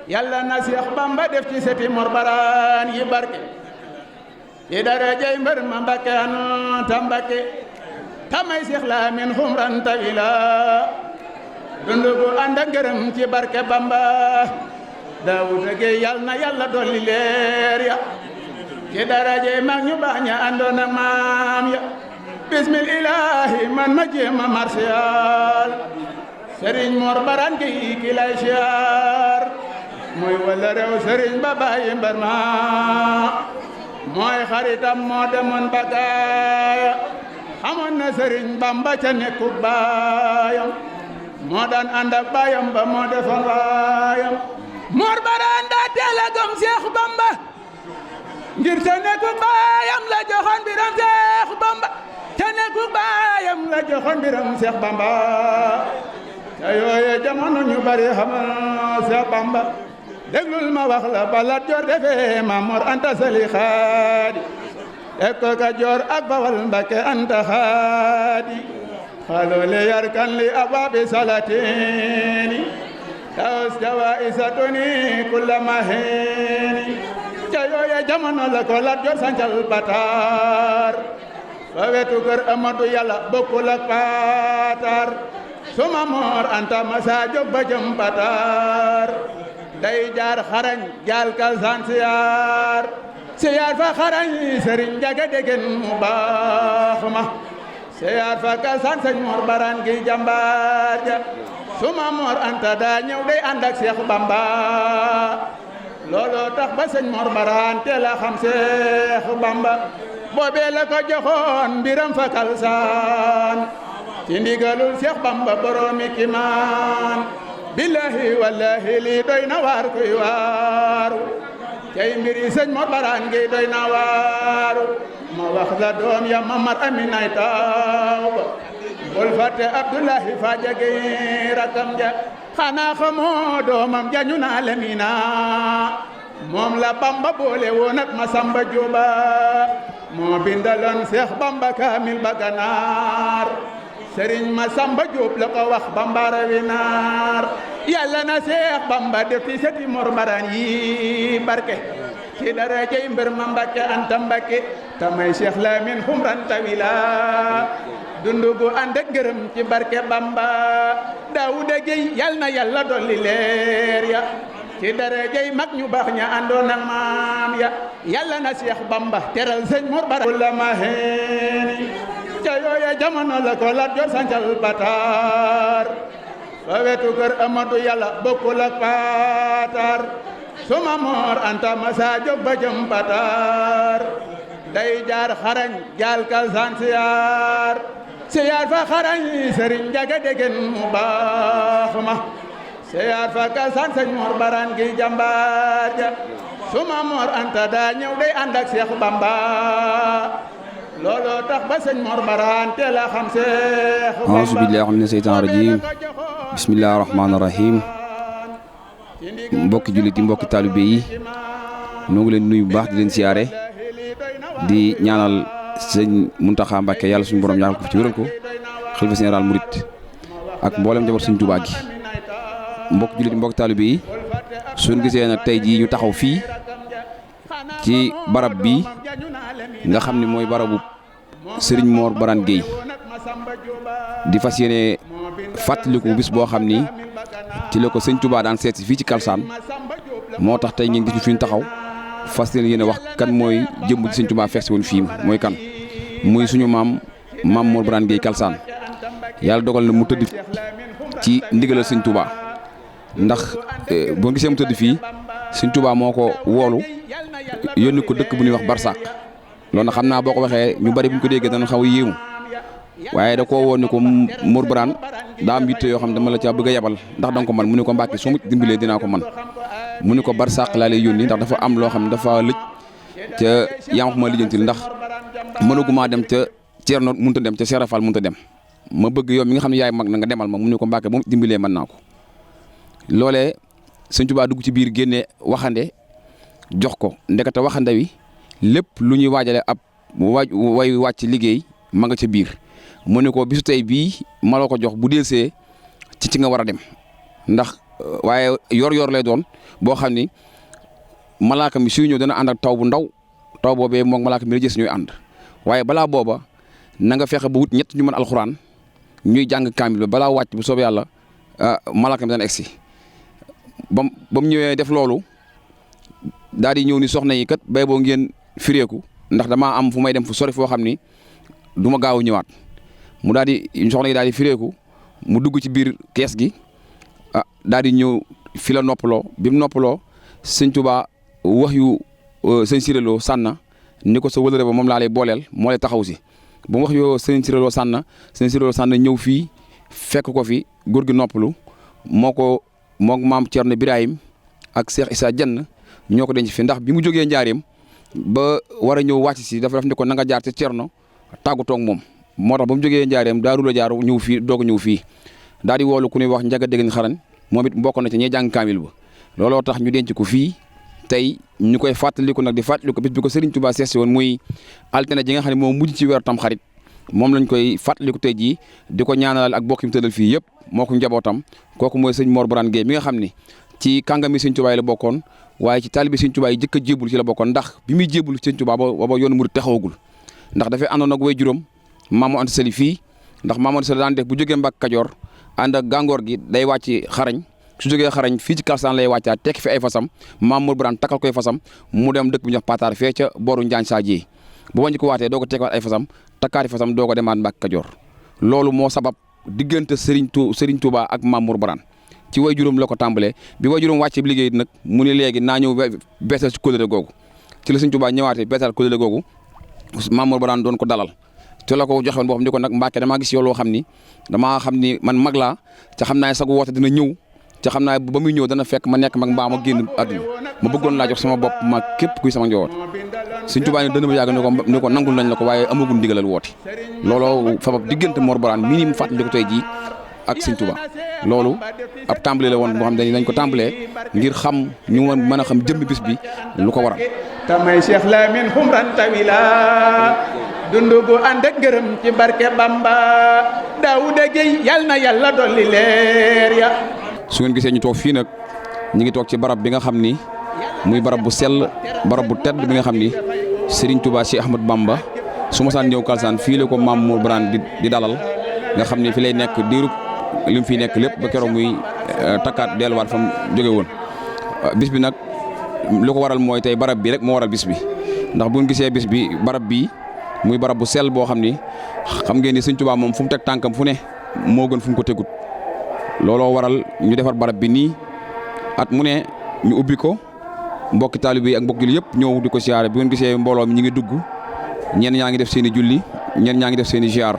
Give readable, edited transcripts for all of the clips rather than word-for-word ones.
yàlla na Seex Bamba def ci seti Mor Baraan yi barke ci darajay mbër ma Mbakke Anta Mbakke tamay Seex Lamin xumran tawila dundu gu ànd ak ngërëm ci barke Bamba Daawuda Gey yal na yàlla dolli leer ya ci darajay mag ñu baax ña àndoon ak maam ya bismillahi man ma jéema marsiyaal Sëriñ Mor Baraan Gey ki lay siyaar mooy wala rew Sëriñ ba bàyyi mbar ma mooy xaritam moo demoon ba gaaya xamoon na Sëriñ Bamba ca nekku baayam moo daan ànd ak baayam ba moo defoon waayam Mor Baraan daa teel a gëm Seex Bamba ngir ca nekku baayam la joxoon biram Seex Bamba ca nekku baayam la joxoon biram Seex Bamba ca yooye jamono ñu bari xamal Seex Bamba déglul ma wax la balat Joor defee Maam Mor Anta Sali xaadi ek ko Kajoor ak Bawal Mbakke Anta xaadi xaloole yar kan li abaabi salatini tawas jawa isatuni kulla mahini ca yooye jamono la ko Lat Joor sancal Pataar fa wetu kër Amadu Yàlla bokkul ak Pataar suma Mor Anta masa jóg ba jëm Pataar day jaar xarañ jaal kalsaan siyaar fa xarañ Sëriñ Njaga degen mu baax ma siyaar fa kalsaan Sëñ Mor Baraan Gey jàmbaar ja suma Mor Anta daa ñëw day ànd ak Seex Bamba looloo tax ba Sëñ Mor Baraan teel a xam Seex Bamba boobee la ko joxoon mbiram fa kalsaan ci ndigalul Seex Bamba boroomi kimaan billahi wallahi lii doy na waar kuy waaru cay mbiri Sëñ Mor Baraan Gey doy na waaru ma wax la doom ya Mamar Aminay taw ba bul fàtte Abdullahi Faaja Gey rakam ja xanaa xamoo doomam ja ñu naa Lamina moom la Bamba boole woon ak Masamba Jóoba moo bindaloon Seex Bamba kaamil ba Ganaar Sëriñ Masamba Jóob la ko wax Bamba rawi naar yàlla na Seex Bamba def ci seti Mor Baraan yi barke ci darajay mbër ma Mbakke Anta Mbakke tamay Seex Lamin xumran tawila dundu gu ànd ak ngërëm ci barke Bamba Daawuda Gey yal na yàlla dolli leer ya ci darajay mag ñu baax ña àndoon ak maam ya yàlla na Seex Bamba teral Sëñ Mor Baraan la ma heeni ca yooya jamono la ko Lat Joor sancal Pataar fa wetu kër Amadu Yàlla bokkul ak Pataar suma Mor Anta masa jóg ba jëm Pataar day jaar xarañ jaal kalsaan siyaar fa xarañ Sëriñ Njaga degen mu baax ma siyaar fa kalsaan Sëñ Mor Baraan Gey jàmbaar ja suma Mor Anta daa ñëw day ànd ak Seex Bamba looloo tax ba Sëñ Mor Baraan teel a xam Seex Bamba auzu billaahi mina seytaani rajiim bismillaahi rahmaani rahiim mbokki jullit yi mbokki taalibe yi ñoo ngi leen nuyu bu baax di leen siyaare di ñaanal Sëñ Muntaxa Mbàkke yàlla suñu borom ñaanal ko fi ci wéral ko xalifa général murit ak mboolem njaboot Sëñ Tuubaa gi mbokki jullit yi mbokki taalibe yi suñu gisee nag tey jii ñu taxaw fii ci barab bi nga xam ne mooy barabu Sëriñ Mor Baraan Gey di fas yéene fàttaliku bis boo xam ni ci la ko Sëñ Touba daan seet si fii ci Kalsaan moo tax tey ngeen gis ñu fi ñu taxaw fas yéene wax kan mooy jëmm ci Sëñ Touba fekk si woon fii mooy kan muy suñu maam Mor Baraan Gey Kalsaan yàlla dogal na mu tëdd ci ndigalal Sëñ Touba ndax boo gisee mu tëdd fii Sëñ Touba moo ko woolu yónni ko dëkk bu ñuy wax Barsàq loolu nag xam naa boo ko waxee ñu bari bu ñu ko déggee dana xaw a yéemu waaye da koo woon ne ko Mor Baraan daa am yitte yoo xam ne dama la caa bëgg a yabal ndax danga ko man mu ne ko Mbàkke soo ma dimbalee dinaa ko man mu ne ko Barsàq laa lay yónni ndax dafa am loo xam ne dafa lëj ca yaa ma lijjantil ndax mënaguma dem ca Ceerno mënut a dem ca Serafal mënut a dem ma bëgg yow mi nga xam ne yaay mag na nga demal ma mu ne ko Mbàkke moom dimbalee mën naa ko loolee Sëñ Tuubaa dugg ci biir génne waxande jox ko ndekete waxande wi lépp lu ñuy waajale ab way wàcc liggéey ma nga ca biir mu ne ko bisu tey bii ma la ko jox bu delsee ci nga war a dem ndax waaye yor-yor lay doon boo xam ni malaaka mi suy ñëw dana ànd ak taw bu ndaw taw boobee moom malaaka mi la gis ñuy ànd waaye balaa booba na nga fexe ba wut ñett ñu mën alxuraan ñuy jàng kaamil ba balaa wàcc bu soobee yàlla malaaka mi dana egsi ba mu ñëwee def loolu daal di ñëw ni soxna yi kat bay boo ngeen fireeku ndax damaa am fu may dem fu sori foo xam ni du ma gaaw a ñëwaat mu daal di soxna yi daal di fireeku mu dugg ci biir kees gi daal di ñëw fi la noppaloo bi mu noppaloo sëñ Tuubaa wax yu sëñ Siréloo sànna ni ko sa wëlëre ba moom laa lay booleel moo lay taxaw si bu mu wax yoo sëñ Siréloo sànna ñëw fii fekk ko fi góor gi noppalu moo maam Thierno Birahim ak Cheikh Issa Dieng ñoo ko denc fi ndax bi mu jógee njaareem ba war a ñëw wàcc si dafa def ni ko na nga jaar ca Thierno tàggatoo ak moom moo tax ba mu jógee njaareem daaru la jaar ñëw fii doog a ñëw fii daal di woolu ku ñuy wax njaga dégg xaran moom it mbokk na ci ñi jàng kaamil ba looloo tax ñu denc ko fii tey ñu koy fàttaliku nag di fàttaliku bis bi ko Serigne Touba seesi woon muy altine ji nga xam ne moo mujj ci weeru Tamxarit moom lañ koy fàttaliku tey jii di ko ñaanal ak bokk yi mu tëddal fii yëpp moo ko njabootam kooku mooy sëñ Mor Birane Gueye mi nga xam ni ci kàngami sëñ Touba yi la bokkoon waaye ci taalibi sëñ Touba yi jëkk a jébul ci la bokkoon ndax bi muy jébul sëñ Touba booba yoonu murid taxawagul ndax dafay àndoon ak way juróom Mamadou Anta Sali fii ndax Mamadou Anta Sali daan def bu jógee Mbàkke Kajoor ànd ak gàngoor gi day wàcc xarañ su jógee xarañ fii ci Kalsaan lay wàccaat tekki fi ay fasam Mamadou Birane takkal koy fasam mu dem dëkk bu ñuy wax Pataar fee ca booru Njaañ Sadio bu wàññi ko waatee doo ko tekkiwaat ay fasam takkaati fasam doo ko demaat Mbàkke Kajoor loolu moo sabab diggante Serigne Touba ak Mamour Birane ci way juróom la ko tàmbalee bi way juróom wàcce bi liggéey nag mu ni léegi naa ñëw beesal ci kóllëre googu ci la Serigne Touba ñëwaatee beesal kóllëre googu Mamour Birane doon ko dalal ci la ko joxoon boo xam ni ko nag Mbàkke damaa gis yow loo xam ni damaa xam ni man mag laa ca xam naa sagu woote dina ñëw ca xam naa ba muy ñëw dana fekk ma nekk mag mbaa ma génn àdduna ma bëggoon laa jox sama bopp ma képp kuy sama njaboot Serigne Touba ni dana ma yàgg ni ko nangul nañ la ko waaye amagul ndigalal woote looloo fabab diggante Mor Birane mii ni mu fàttali ko tey jii ak Serigne Touba loolu ab tàmbale la woon boo xam ne dañ ko tàmbalee ngir xam ñu mën a xam jëmmi bis bi lu ko waral. tamay Cheikh Lamine xumran tawila dundu gu ànd ak ngërëm ci barke Bamba Daouda Gueye yal na yàlla dolli leer ya. su ngeen gisee ñu toog fii nag ñu ngi toog ci barab bi nga xam ni muy barab bu sell barab bu tedd bi nga xam ni Serigne Touba Cheikh Ahmadou Bamba su ma saan ñëw Kalsaan fii la ko Mamour Birane di dalal nga xam ni fi lay nekk diirub li mu fiy nekk lépp ba keroog muy takkaat delluwaat fa mu jóge woon bis bi nag lu ko waral mooy tey barab bi rek moo waral bis bi ndax bu ñu gisee bis bi barab bii muy barab bu sell boo xam ni xam ngeen ni Serigne Touba moom fu mu teg tànkam fu ne moo gën fu mu ko tegut looloo waral ñu defar barab bi nii at mu ne ñu ubbi ko mbokki taalibe yi ak mbokki yëpp ñëw di ko siyaare bu ngeen gisee mbooloo mi ñu ngi dugg ñenn ñaa ngi def seen i julli ñenn ñaa ngi def seen i ziar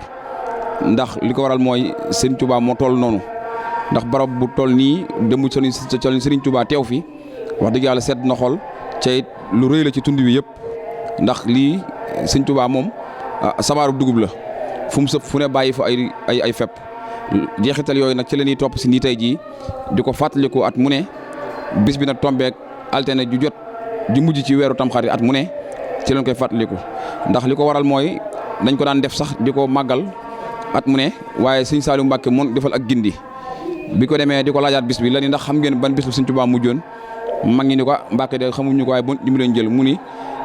ndax li ko waral mooy Serigne Touba moo toll noonu ndax barab bu toll nii demu Serigne Touba teew fi wax dëgg yàlla sedd na xol ca it lu rëy la ci tund wi yëpp ndax lii Serigne Touba moom sabaaru dugub la fu mu sëpp fu ne bàyyi fa ay fepp jeexital yooyu nag ci la ñuy topp si nii tey jii di ko fàttaliku at mu ne bis bi nag tombeek altine ju jot ju mujj ci weeru Tamxarit at mu ne ci lañ koy fàttaliku ndax li ko waral mooy dañ ko daan def sax di ko màggal at mu ne waaye Serigne Saliou Mbacke moom defal ak gindi bi ko demee di ko laajaat bis bi la ni ndax xam ngeen ban bis la Serigne Touba mujjoon mag ñi ni ko Mbacke de xamuñu ko waaye bon ñu mu leen jël mu ni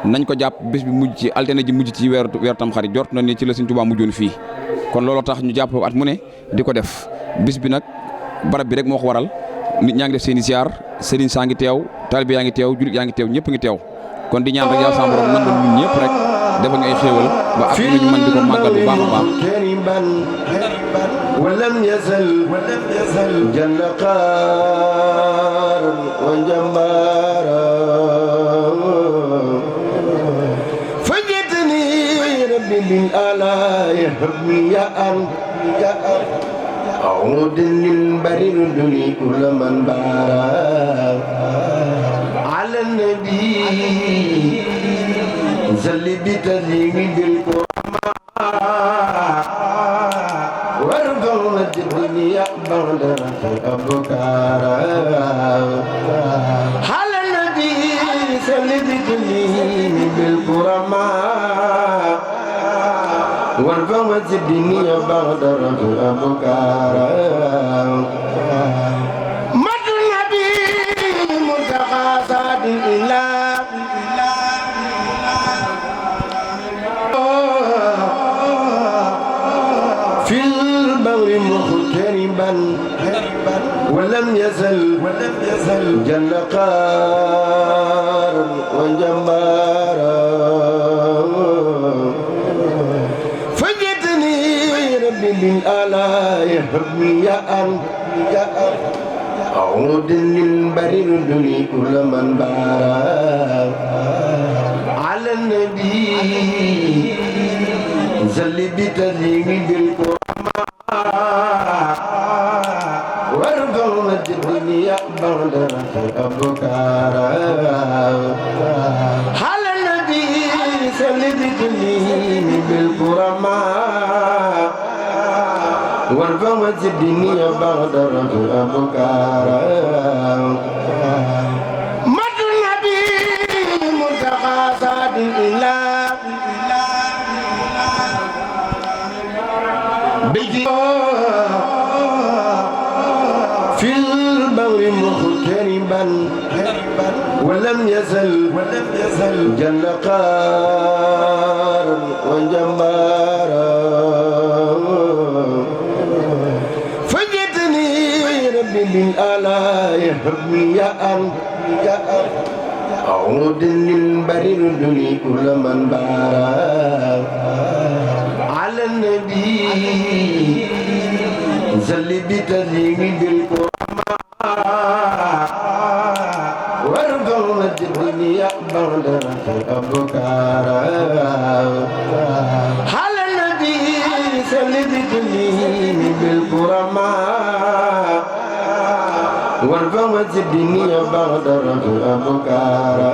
nañ ko jàpp bis bi mujj ci altine ji mujj ci weeru Tamxarit jort na ni ci la Serigne Touba mujjoon fii kon looloo tax ñu jàpp at mu ne di ko def bis bi nag barab bi rek moo ko waral nit ñaa ngi def seen i ziar sëriñ saa ngi teew taalibe yaa ngi teew julit yaa ngi teew ñëpp ngi teew kon di ñaan rek yàlla sama borom nangul ñun ñëpp rek defal ñu ay xéewal ba at ñu mën di ko màggal bu baax a baax ولم يزل جل قار وجمارا فجدني ربي بالآلاء حبي يا أنت أعود للبر دني كل من بارا على النبي زل بتزيم بالقرآن وارفع الدنيا بعد أبكارا على النبي زل بتزيم بالقرآن وارفع الدنيا بعد أبكارا مدن ولم يزل جل قارا وجبارا فجدني ربي بالآلاء حبي أن أعود للبرد كل من بارا على النبي زل بتذيب بالقرآن وارفع مجد الدنيا بعد أبكارا على النبي زل بتذيب بالقرآن وارفع مجد الدنيا بعد أبكارا مد النبي منتقى صاد الإله بيجي في البر مغتربا ولم يزل جل قارا وجبارا فجدني ربي بالآلاء حبي أن أعود للبرد كل من بارا على النبي زل بتذيب بالقرآن وارفع مجد الدنيا بعد أبكارا على النبي زل بتذيب بالقرآن وارفع مجد الدنيا بعد أبكارا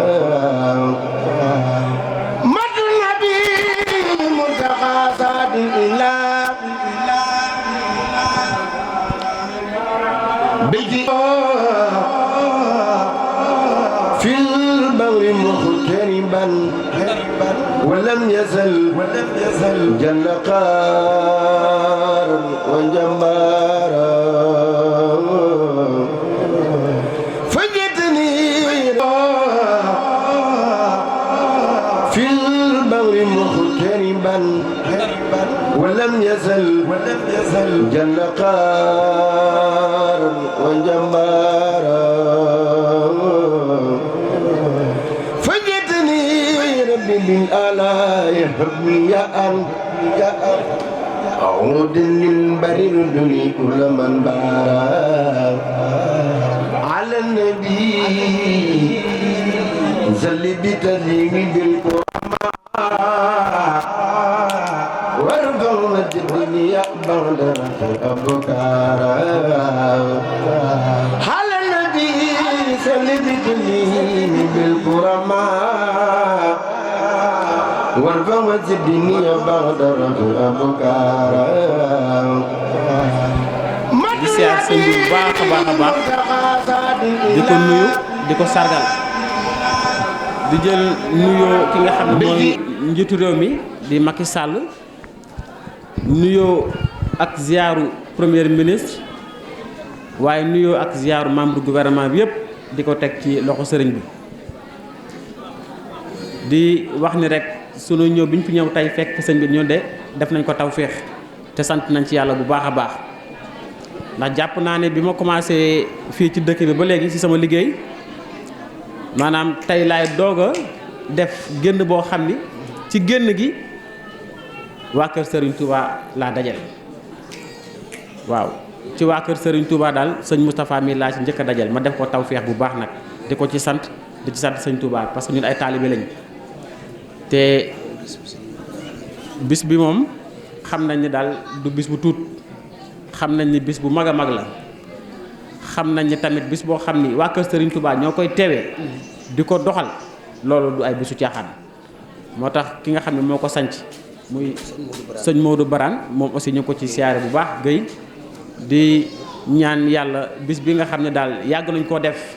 بيجي في البر مغتربا ولم يزل جل قارا وجبارا فجدني في البر مغتربا ولم يزل جل قارا وجبارا فجدني ربي بالآلاء حبي أن أعود للبرد كل من بارا على النبي زل بتذيب بالقرآن وارفع مجد الدنيا بعد أبكارا على النبي زل بتذيب بالقرآن وارفع مجد الدنيا بعد أبكارا di siyaar sëñ bi bu baax a baax di ko nuyu di ko sargal di jël nuyoo ki nga xam ne mooy njiitu réew mi di Macky Sall nuyoo ak ziyaaru premier ministre waaye nuyoo ak ziyaaru membre gouvernement bi yëpp di ko teg ci loxo sëriñ bi di wax ni rek sunu ñëw bi ñu fi ñëw tey fekk sëñ bi ñu de def nañ ko tawféex te sant nañ ci yàlla bu baax a baax ndax jàpp naa ne bi ma commencé fii ci dëkk bi ba léegi ci sama liggéey maanaam tey laay doog a def génn boo xam ni ci génn gi waa kër Serigne Touba laa dajale waaw ci waa kër Serigne Touba daal sëñ Moustapha mi laa ci njëkk a dajal ma def ko tawféex bu baax nag di ko ci sant di ci sant sëñ Touba parce que ñun ay taalibe lañ te bis bi moom xam nañ ni daal du bis bu tuut xam nañ ni bis bu mag a mag la xam nañ ni tamit bis boo xam ni waa kër Serigne Touba ñoo koy teewee di ko doxal loolu du ay bisu caaxaan moo tax ki nga xam ne moo ko sanc muy sëñ Modou Barane moom aussi ñu ko ci siyaare bu baax Guèye di ñaan yàlla bis bi nga xam ne daal yàgg nañ koo def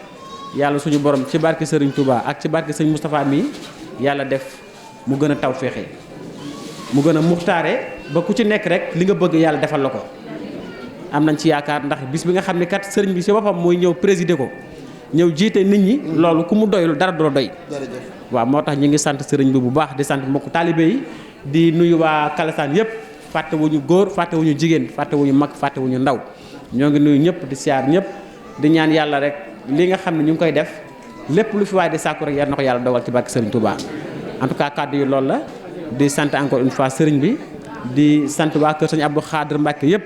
yàlla suñu borom ci barke Serigne Touba ak ci barke sëñ Moustapha mi yàlla def mu gën a taw féexe mu gën a muxtaare ba ku ci nekk rek li nga bëgg yàlla defal la ko am nañ ci yaakaar ndax bis bi nga xam ne kat sëriñ bi si boppam mooy ñëw présider ko ñëw jiite nit ñi loolu ku mu doyul dara du la doy waaw moo tax ñu ngi sant sëriñ bi bu baax di sant mbokku taalibe yi di nuyu waa Kalsane yëpp fàtte wuñu góor fàtte wuñu jigéen fàtte wuñu mag fàtte wuñu ndaw ñoo ngi nuyu ñëpp di siyaar ñëpp di ñaan yàlla rek li nga xam ne ñu ngi koy def lépp lu fi waay di sàkku rek yar na ko yàlla dogal ci barke Serigne Touba. En tout cas kàddu yi loolu la di sant encore une fois Serigne bi di sant waa kër Serigne Abdou Khadre Mbacke yëpp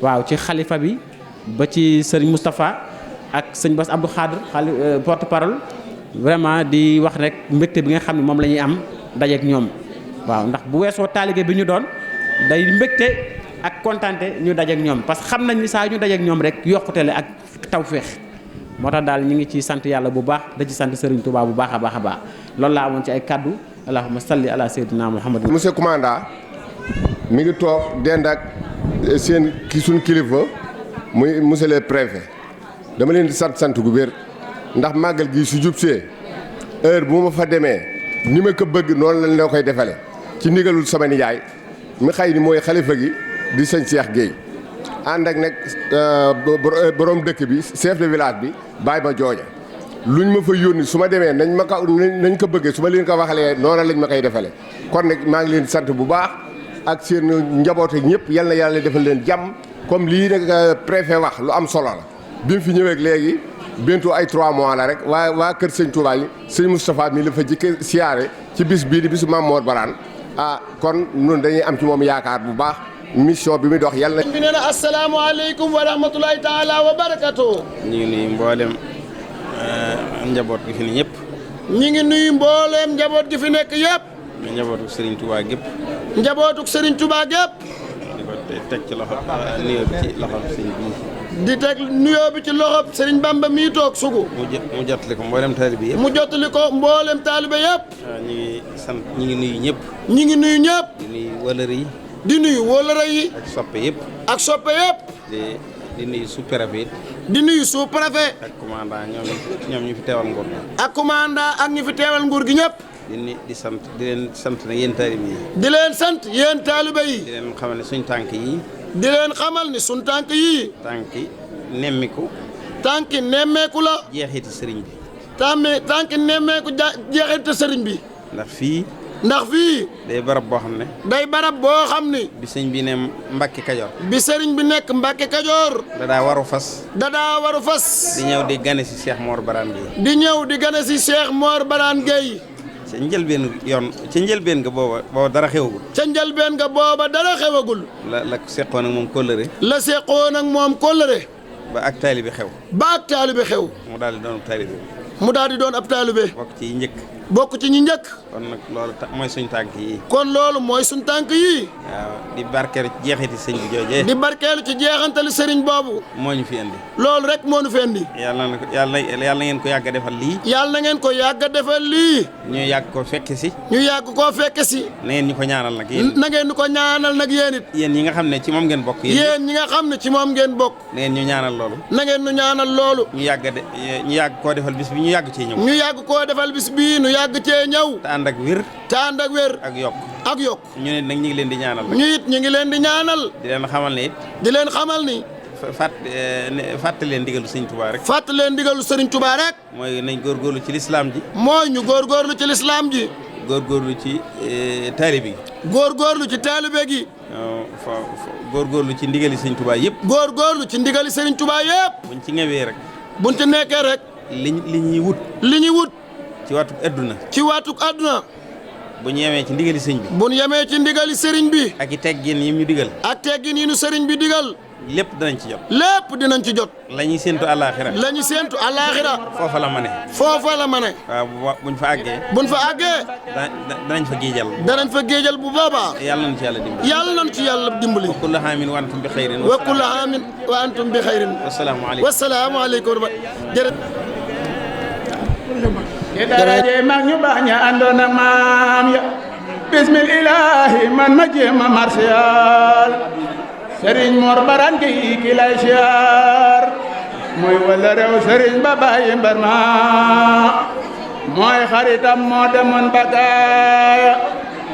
waaw ci xalifa bi ba ci Serigne Moustapha ak sëñ Bass Abdou Khadre porte parole vraiment di wax rek mbégte bi nga xam ne moom la ñuy am dajeek ñoom waaw ndax bu weesoo taalibe bi ñu doon day mbégte ak kontante ñu dajeek ñoom parce que xam nañ ni saa ñu dajeek ñoom rek yokkute la ak tawféex moo tax daal ñu ngi ci sant yàlla bu baax da ci sant Serigne Touba bu baax a baax a baax loolu laa amoon ci ay kaddu allahumma salli ala sayyidina Muhammad. monsieur commandant mi ngi toog dend ak seen suñu kilifa muy monsieur le préfet dama leen di sant gu wér ndax màggal gi su jubsee heure bu ma fa demee ni ma ko bëgg noonu lañ la koy defale ci ndigalul sama nijaay mi xëy ni mooy xalifa gi di sëñ Cheikh Gueye ànd ak nag borom dëkk bi chef de village bi bàyyi ma jooja luñ ma fa yónni su ma demee nañ ko bëggee su ma leen ko waxalee noonu lañ ma koy defale kon nag maa ngi leen di sant bu baax ak seen njaboot ak ñëpp yal na yàlla defal leen jàmm comme lii nag préfet wax lu am solo la bi mu fi ñëwee léegi bientôt ay 3 mois la rek waa kër sëñ Touba yi sëñ Moustapha mi la fa jëkk siyaare ci bis bii di bisu Mame Mor Barane kon ñun dañuy am ci moom yaakaar bu baax mission bi muy dox yàlla na. bi nee na asalaamaaleykum wa rahmatulahi taala wa barakatu. ñu ngi nuyu mboolem njaboot gi fi ne ñëpp. ñu ngi nuyu mboolem njaboot gi fi nekk yëpp. njabootuk Serigne Touba gépp. njabootuk Serigne Touba gépp. di ko teg ci loxo nuyoo bi ci loxo sëñ bi. di teg nuyoo bi ci loxo Serigne Bamba mii toog sugu. mu jottali ko mboolem taalibe yëpp. mu jottali ko mboolem taalibe yëpp. waaw ñu ngi sant ñu ngi nuyu ñëpp. ñu ngi nuyu ñëpp. di nuyu wëlëre yi. di nuyu wóolare yi. ak soppe yëpp. ak soppe yëpp. di nuyu sous-préfet. di nuyu sous-préfet. ak commandant ñoom ñu fi teewal nguur gi. ak commandant ak ñu fi teewal nguur gi ñëpp. di leen sant nag yéen taalibe yi. di leen sant yéen taalibe yi. di leen xamal ne suñ tànk yi. di leen xamal ni suñ tànk yii. tànki nemmiku. tànki nemmeeku la. jeexiti sëriñ bi. tànki nemmeeku jeexiti sëriñ bi. ndax fii. day barab boo xam ne. day barab boo xam ni. bi sëñ bi ne Mbacke Kajoor. bi sëriñ bi nekk Mbacke Kajoor. dadaa waru fas. di ñëw di gane si Cheikh Mor Barane Gueye. di ñëw di gane si Cheikh Mor Barane Gueye. ca njëlbeen nga booba dara xewagul. ca njëlbeen nga booba dara xewagul. la seqoon ak moom kóllëre. la seqoon ak moom kóllëre. ba ak taalibe xew. mu daal di doon ab taalibe. bokk ci ñi njëkk. kon nag loolu mooy suñ tànk yi. kon loolu mooy suñ tànk yi. waaw di barkeelu ci jeexiti sëñ bi joojee. di barkeelu ci jeexantali sëriñ boobu. moo ñu fi indi. loolu rek moo ñu fi indi. yàlla na ngeen ko yàgg a defal lii. yàlla na ngeen ko yàgg a defal lii. ñu yàgg koo fekke si. na ngeen ñu ko ñaanal nag yéen. it. yéen ñi nga xam ne ci moom ngeen bokk. yéen ñi nga xam ne ci moom ngeen bokk. na ngeen ñu ñaanal loolu. na ngeen ñu ñaanal loolu. ñu yàgg koo defal bis bi ñu yàgg cee ñëw. ñu yàgg koo defal bis bii ñu yàgg cee ñëw. te ànd ak wér. ak yokk. ñu ne nag ñu ngi leen di ñaanal. ñu ngi leen di ñaanal. di leen xamal ne it. di leen xamal ni. fàttali leen ndigalu Sëriñ Tuubaa rek. fàttali leen ndigalu Sëriñ Tuubaa rek. mooy nañ góorgóorlu ci lislaam ji. mooy ñu góorgóorlu ci lislaam ji. góorgóorlu ci taalibe gi. góorgóorlu ci taalibe gi. góorgóorlu ci ndigali Sëriñ Tuubaa yëpp. góorgóorlu ci ndigali Sëriñ Tuubaa yëpp. buñ ci ñëwee rek. buñ ci nekkee rek. li ñuy wut. ci waatuk àdduna. bu ñu yemee ci ndigali sëriñ bi. bu ñu yemee ci ndigali sëriñ bi. ak i teggin yi ñu digal. ak teggin yi ñu sëriñ bi digal. lépp dinañ ci jot. la ñuy séentu àllaaxira. foofa la mane. waaw buñ fa àggee. danañ fa géejal. bu boobaa. yàlla nañ ci yàlla dimbali. wa kullu aamin wa antum bi xayrin. wassalaamu aleykum. ci daraje mag ñu baax ña àndoon ak maam ya bismillahi man ma jéema marsiyaal Serigne Mor Barane Gueye ki lay siyaar muy wala réew Serigne ba bàyyi mbar ma mooy xaritam moo demoon ba gaaya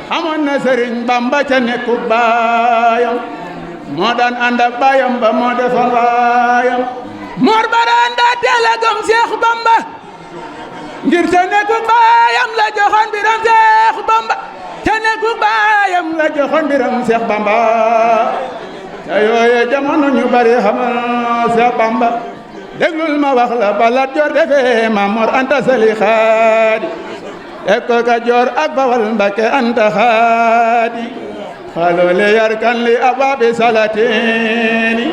xamoon na Serigne Bamba ca nekku baayam moo daan ànd ak baayam ba moo defoon waayam Mor Barane daa teel a gëm Seex Bamba ngir te nekku baayam la joxoon biram Seex Bamba te nekku baayam la joxoon biram Seex Bamba te yooye jamono ñu bari xamal Seex Bamba déglul ma wax la ba Lat Joor defee Maam Mor Anta Sali xaadi ekkol Kajoor ak Bawal Mbakke Anta xaadi xaloole yarkan li abaabi salatini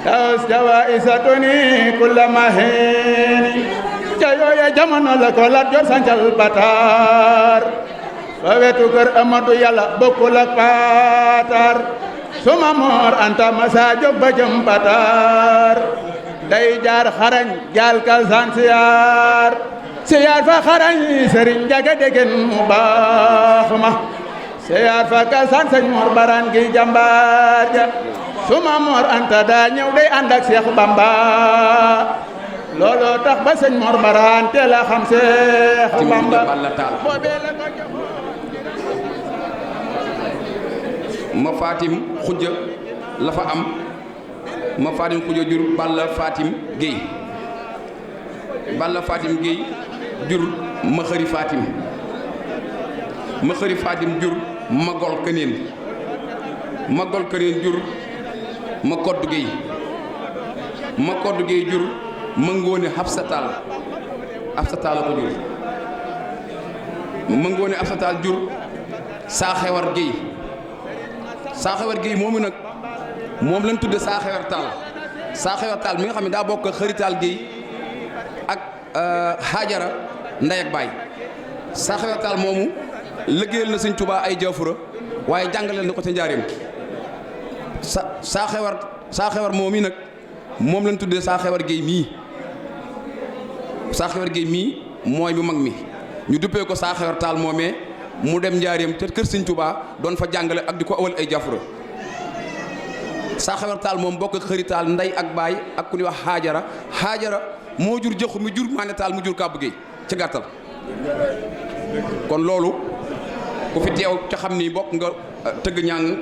taws jawaisatuni kulla maheni ca yooye jamono la ko Lat Joor sancal Pataar fa wetu kër Amadu Yàlla bokkul ak Pataar su Maam Mor Anta masa jóg ba jëm Pataar day jaar xarañ jaal Kalsaan siyaar fa xarañ Sëriñ Njaga Degen mu baax ma siyaar fa Kalsaan Sëñ Mor Baraan gi jàmbaar ja su Maam Mor Anta daa ñëw day ànd ak Seex Bamba looloo tax ba Sëñ Mor Baraan teel a xam Seex Bamba boobee la ko jox ma Fatim Xujja la fa am ma Fatim Xujja jur Balla Fatim Gueye Balla Fatim Gueye jur ma Xëri Fatim ma Xëri Fatim jur ma Gol Këneen ma Gol Këneen jur ma Kodd Gueye ma Kodd Gueye jur ma Ngóone Absatal Absatal la ko jur ma Ngóone Absatal jur Saa Xewar Gueye Saa Xewar Gueye moomu nag moom lañ tudde Saa Xewar Taal Saa Xewar Taal mi nga xam ne daa bokk Xëri Taal Gueye ak Haajara ndey ak baay Saa Xewar Taal moomu liggéeyal na Sëñ Tuubaa ay jaafura waaye jàngaleel na ko ca njaareem Saa Xewar moom yi nag moom lañ tuddee Saa Xewar Gueye mii Saa Xewar Gueye mii mooy bu mag mi ñu duppee ko Saa Xewar Taal moomee mu dem njaareem te kër Sëñ Tuubaa doon fa jàngale ak di ko awal ay jaafura Saa Xewar Taal moom bokk ak Xëri Taal ndey ak baay ak ku ñuy wax Haajara moo jur Jëxu mi jur Maane Taal mu jur Kàbbu Gueye ci gàttal kon loolu ku fi teew ca xam ni bokk nga tëgg ñàng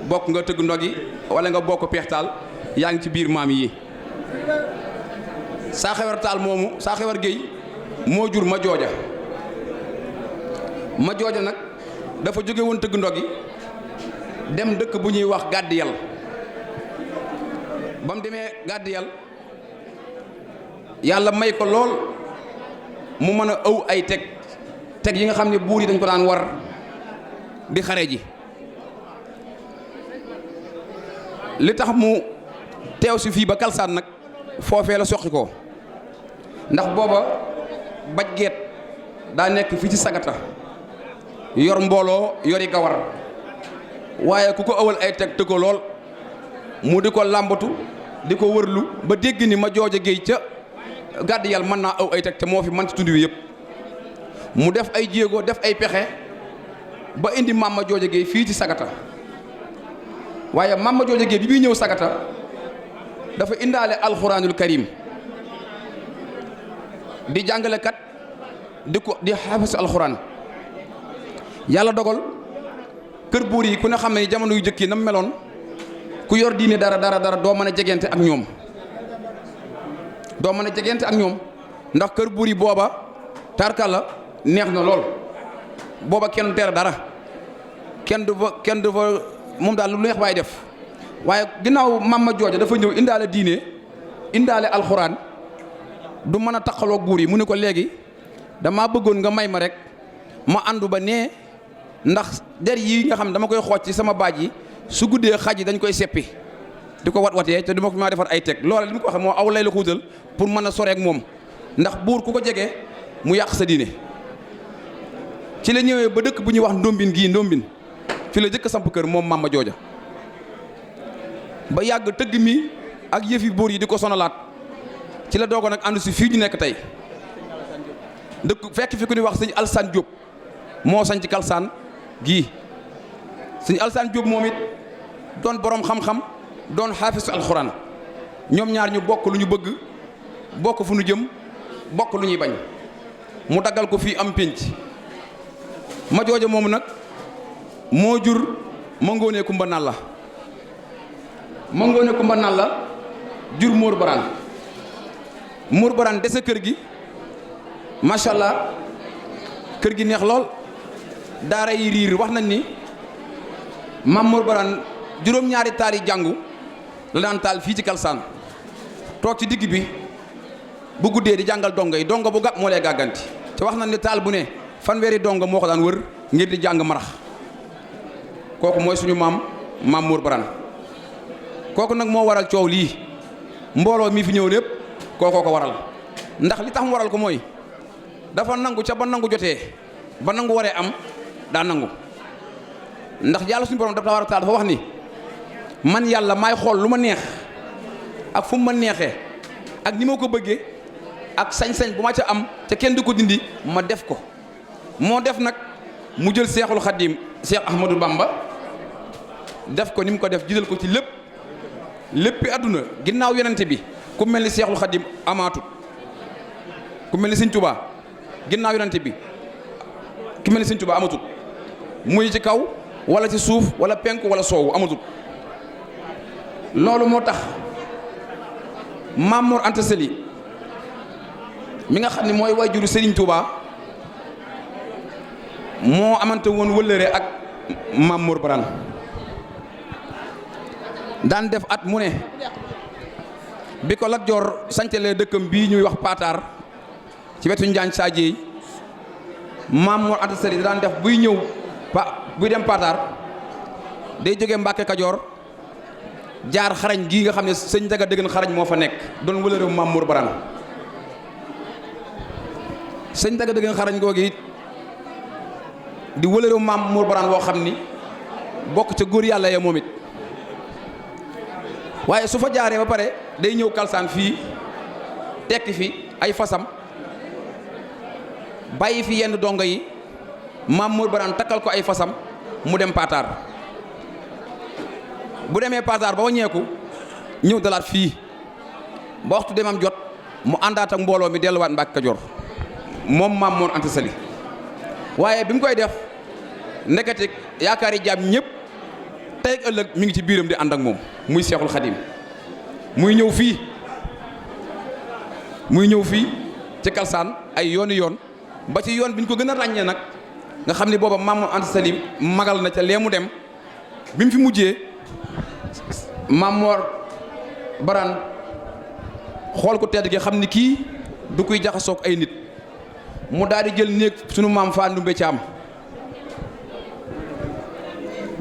bokk nga tëgg ndogi wala nga bokk peextaal yaa ngi ci biir maam yi Saa Xewar Taal moomu Saa Xewar Gueye moo jur ma jooja nag dafa jóge woon tëgg ndogi dem dëkk bu ñuy wax gàddi yal ba mu demee gàddi yal yàlla may ko lool mu mën a ëw ay teg yi nga xam ne buur yi dañ ko daan war di xare ji li tax mu teew si fii ba Kalsaan nag foofee la soqi ko ndax booba baj geet daa nekk fii ci Sagata yor mbooloo yori gawar waaye ku ko ëwal ay teg ko lool mu di ko làmbatu di ko wërlu ba dégg ni ma jooja Gueye ca gàdd yàlla mën naa ëw ay teg te moo fi man ci tund wi yëpp mu def ay jéego def ay pexe ba indi Maam ma jooja Gueye fii ci Sagata waaye Maam ma jooja Gueye bi muy ñëw Sagata dafa indaale alxuraanul karim di jàngalekat di xaafis alxuraan yàlla dogal kër buur yi ku ne xam ne jamono yu jëkk yi na mu meloon ku yor diine dara doo mën a jegente ak ñoom ndax kër buur yi booba tarkala neex na lool booba kenn tere dara kenn du fa moom daal lu neex waay def waaye ginnaaw Maam ma jooja dafa ñëw indaale diine indaale alxuraan du mën a taqaloo buur yi mu ne ko léegi dama bëggoon nga may ma rek ma àndu ba nee ndax der yi nga xam dama koy xooj ci sama baaj yi su guddee xaj yi dañ koy seppi di ko watee te du ma ko maa defar ay teg loola li mu ko waxee moo aw lay la xuutal pour mën a soreek moom ndax buur ku ko jege mu yàq sa diine ci la ñëwee ba dëkk bu ñuy wax ndombin fi la jëkk samp kër moom Maam ma jooja ba yàgg tëgg mi ak yëfi buur yi di ko sonalaat ci la doogoon ak ànd si fii ñu nekk tey dëkk fekk fi ku ñuy wax sëñ Alsaan Diop moo sañ ci Kalsaan gii sëñ Alsaan Diop moom it doon borom xam-xam doon xaafis alxuraan ñoom ñaar ñu bokk lu ñu bëgg bokk fu ñu jëm bokk lu ñuy bañ mu daggal ko fii am pénc ma jooja moomu nag moo jur ma Ngóone Kumba Nalla jur Móor Baraan dese kër gi macha allah kër gi neex lool daara yi riir wax nañ ni Maam Móor Baraan juróom-ñaari taal yi jàngu la daan taal fii ci Kalsaan toog ci digg bi bu guddee di jàngal dongo yi dongo bu gàpp moo lay gàgganti te wax na ne taal bu ne fanweeri dongo moo ko daan wër ngir di jàng marax kooku mooy suñu maam Mor Baraan kooku nag moo waral coow lii mbooloo mi fi ñëw lépp kookoo ko waral ndax li tax mu waral ko mooy dafa nangu ca ba nangu jotee ba nangu waree am daa nangu ndax yàlla suñu borom dafa war a taal dafa wax ni man yàlla maay xool lu ma neex ak fu mu ma neexee ak ni ma ko bëggee ak sañ-sañ bu ma ca am te kenn du ko dindi ma def ko moo def nag mu jël seexul xaddim Cheikh Ahmadou Bamba def ko ni mu ko def jidal ko ci léppi àdduna ginnaaw yonente bi ku mel ni seexul xaddim amaatut ku mel ni sëñ Tuubaa ginnaaw yonente bi ku mel ni sëñ Tuubaa amatut muy ci kaw wala ci suuf wala penku wala soowu amatut loolu moo tax Maam Mor Anta Sali mi nga xam ne mooy wayjuru Serigne Touba moo amante woon wëllëre ak Maam Mor Baraan daan def at mu ne bi ko Lat Joor sancalee dëkkam bii ñuy wax Pataar ci wetu Njaañ saa jéey Maam Mor Anta Sali daan def buy ñëw buy dem Pataar day jógee Mbàkke Kajoor jaar xarañ gii nga xam ne sëñ Njaga Dëgën xarañ moo fa nekk doon wëlëreewu Maam Mor Baraan sëñ Njaga Dëgën xarañ googu it di wëlëreewu Maam Mor Baraan woo xam ni bokk ca góor yàlla ya moom it waaye su fa jaaree ba pare day ñëw kalsaan fii tekki fi ay fasam bàyyi fi yenn dongo yi Maam Mor Baraan takkal ko ay fasam mu dem Pataar bu demee Pataar ba waññeeku ñëw dalaat fii ba waxtu demam jot mu àndaat ak mbooloo mi delluwaat Mbàkke Kajoor moom Maam Mor Anta Sali waaye bi mu koy def nekkati yaakaari jaam ñëpp tey ak ëllëg mi ngi ci biiram di ànd ak moom muy Seexul Xadim muy ñëw fii ci kalsaan ay yooni yoon ba ci yoon bi ñu ko gën a ràññee nag nga xam ni booba Maam Mor Anta Sali magal na ca lee mu dem bi mu fi mujjee Maam Mor Baraan xool ko tedd gi xam ni kii du kuy jaxasoog ay nit mu daal di jël néeg sunu maam Faa Ndumbe Caam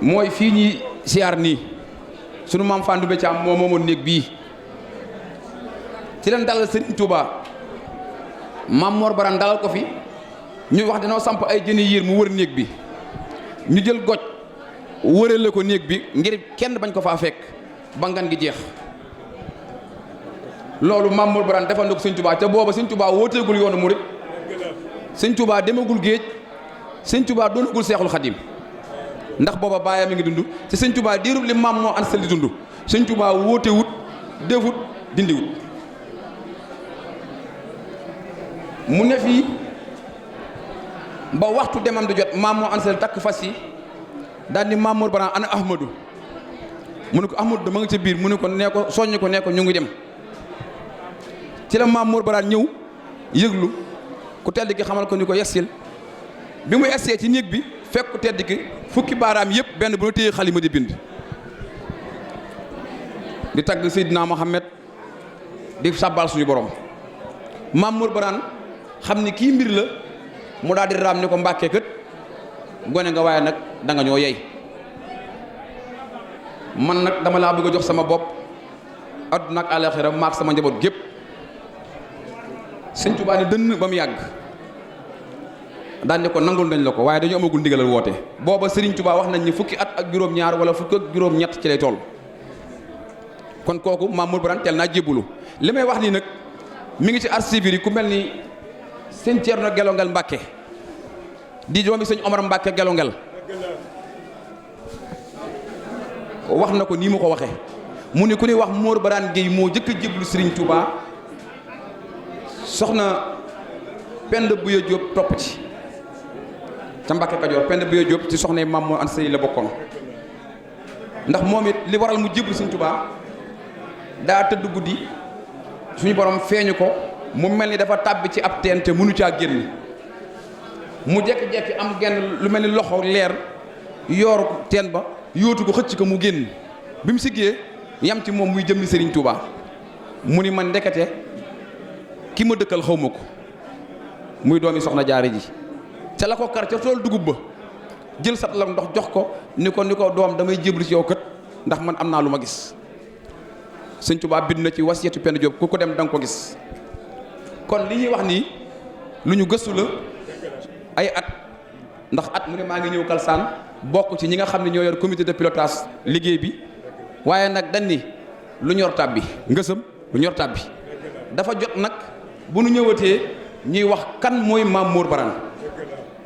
mooy fii ñi siyaar nii sunu maam Faa Ndumbe Caam moo moomoon néeg bii ci leen dalal Sëriñ Tuubaa Maam Mor Baraan dalal ko fi ñu wax dañoo samp ay jëni yiir mu wër néeg bi ñu jël goj wërale ko néeg bi ngir kenn bañ ko faa fekk ba ngan gi jeex loolu Maam Mor Baraan defal na ko Sëñ Tuubaa te booba Sëñ Tuubaa wooteegul yoonu murit Sëñ Tuubaa demagul géej Sëñ Tuubaa doonagul Seexul Xadim ndax booba baayam mi ngi dund te Sëñ Tuubaa diirub li Maam Mor Anta Sali dund Sëñ Tuubaa wootewut defut dindiwut mu ne fii ba waxtu demam di jot Maam Mor Anta Sali takk fas yi daal ni Maam Mor Baraan ana Ahmadou mu ne ko Ahmadou dama nga ca biir mu ne ko nee ko soññ ko nee ko ñu ngi dem ci la Maam Mor Baraan ñëw yëglu ku tedd ki xamal ko ni ko yessil bi mu essee ci néeg bi fekk ku tedd ki fukki baaraam yëpp benn bu na téye xalima di bind di tagg Seydina Muhammad di sàbbaal suñu borom Maam Mor Baraan xam ni kii mbir la mu daal di raam ni ko Mbàkke kët gone nga waaye nag da nga ñoo yey man nag dama laa bëgg a jox sama bopp adduna ak àllaaxira maak sama njaboot gépp Sëñ Tuubaa ni dënn ba mu yàgg daan ne ko nangul nañ la ko waaye dañu amagul ndigalal woote booba Sëriñ Tuubaa wax nañ ni fukki at ak juróom-ñaar wala fukki ak juróom-ñett ci lay toll kon kooku Maam Mor Baraan teel naa jébbulu li may wax nii nag mi ngi ci archive yi ku mel ni sëñ Ceerno Gelongal Mbàkke di doomi sëñ Omar Mbàkke Gelongal wax na ko nii mu ko waxee mu ni ku ñuy wax Mor Baraan Géey moo jëkk a jéblu Sëriñ Tuubaa soxna Penda Buya Jóob topp ci ca Mbàkke Kajoor Penda Buya Jóob ci soxna Maam Mor Anta Sali la bokkoon ndax moom it li waral mu jéblu Sëriñ Tuubaa daa tëdd guddi suñu borom feeñu ko mu mel ni dafa tàbbi ci ab teen te mënu caa génn mu jekki-jekki am genn lu mel ni loxo leer yooru teen ba yóotu ko xëcc ko mu génn bi mu siggee yam ci moom muy jëmmi Sëriñ Tuubaa mu ni man ndekete ki ma dëkkal xaw ma ko muy doomi soxna jaare ji ca la ko kar ca tool dugub ba jël sat la ndox jox ko ni ko doom damay jéblu ci yow kët ndax man am naa lu ma gis sëñ Tuubaa bind na ci wasiyatu Penda Diop ku ko dem da nga ko gis kon li ñuy wax nii lu ñu gëstu la ay at ndax at mu ne maa ngi ñëw Kalsaan bokk ci ñi nga xam ne ñoo yor comité de pilotage liggéey bi waaye nag dañ ni lu ñor tab bi ngësëm lu ñor tab bi dafa jot nag bu nu ñëwatee ñuy wax kan mooy Maam Mor Baraan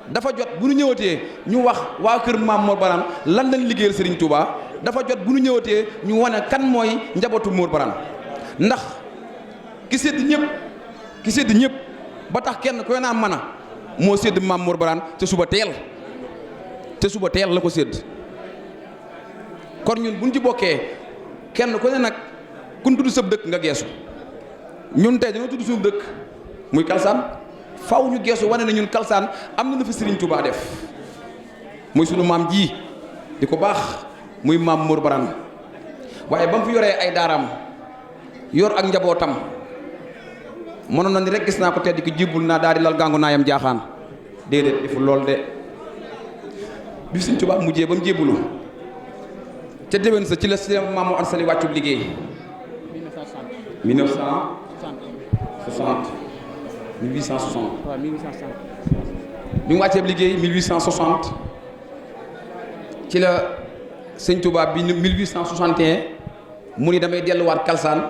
dafa jot bu nu ñëwatee ñu wax waa kër Maam Mor Baraan lan lañ liggéeyal Serigne Touba dafa jot bu nu ñëwatee ñu wane kan mooy njabootu Mor Baraan ndax ki sédd ñëpp ba tax kenn koy naa mën a moo sédd Maam Mor Baraan te suba teel la ko sédd kon ñun buñ ci bokkee kenn ku ne nag kun tudd sëb dëkk nga geesu ñun tey dañoo tudd suñu dëkk muy Kalsaan faw ñu geesu wane na ñun Kalsaan am na lu fi Serigne Touba def muy sunu maam ji di ko baax muy Maam Mor Baraan waaye ba mu fi yoree ay daaraam yor ak njabootam mënoon na ni rek gis naa ko tedd ki jibbul naa daal di lal gàngu naayam jaaxaan déedéet deful lool de bi Serigne Touba mujjee ba mu jébbulu ca déwén sa ci la Serigne Maam Mor Anta Sali wàccub liggéey 1860 bi mu wàccee liggéey 1860 ci la sëñ Touba bi 1861 mu ni damay delluwaat Kalsaan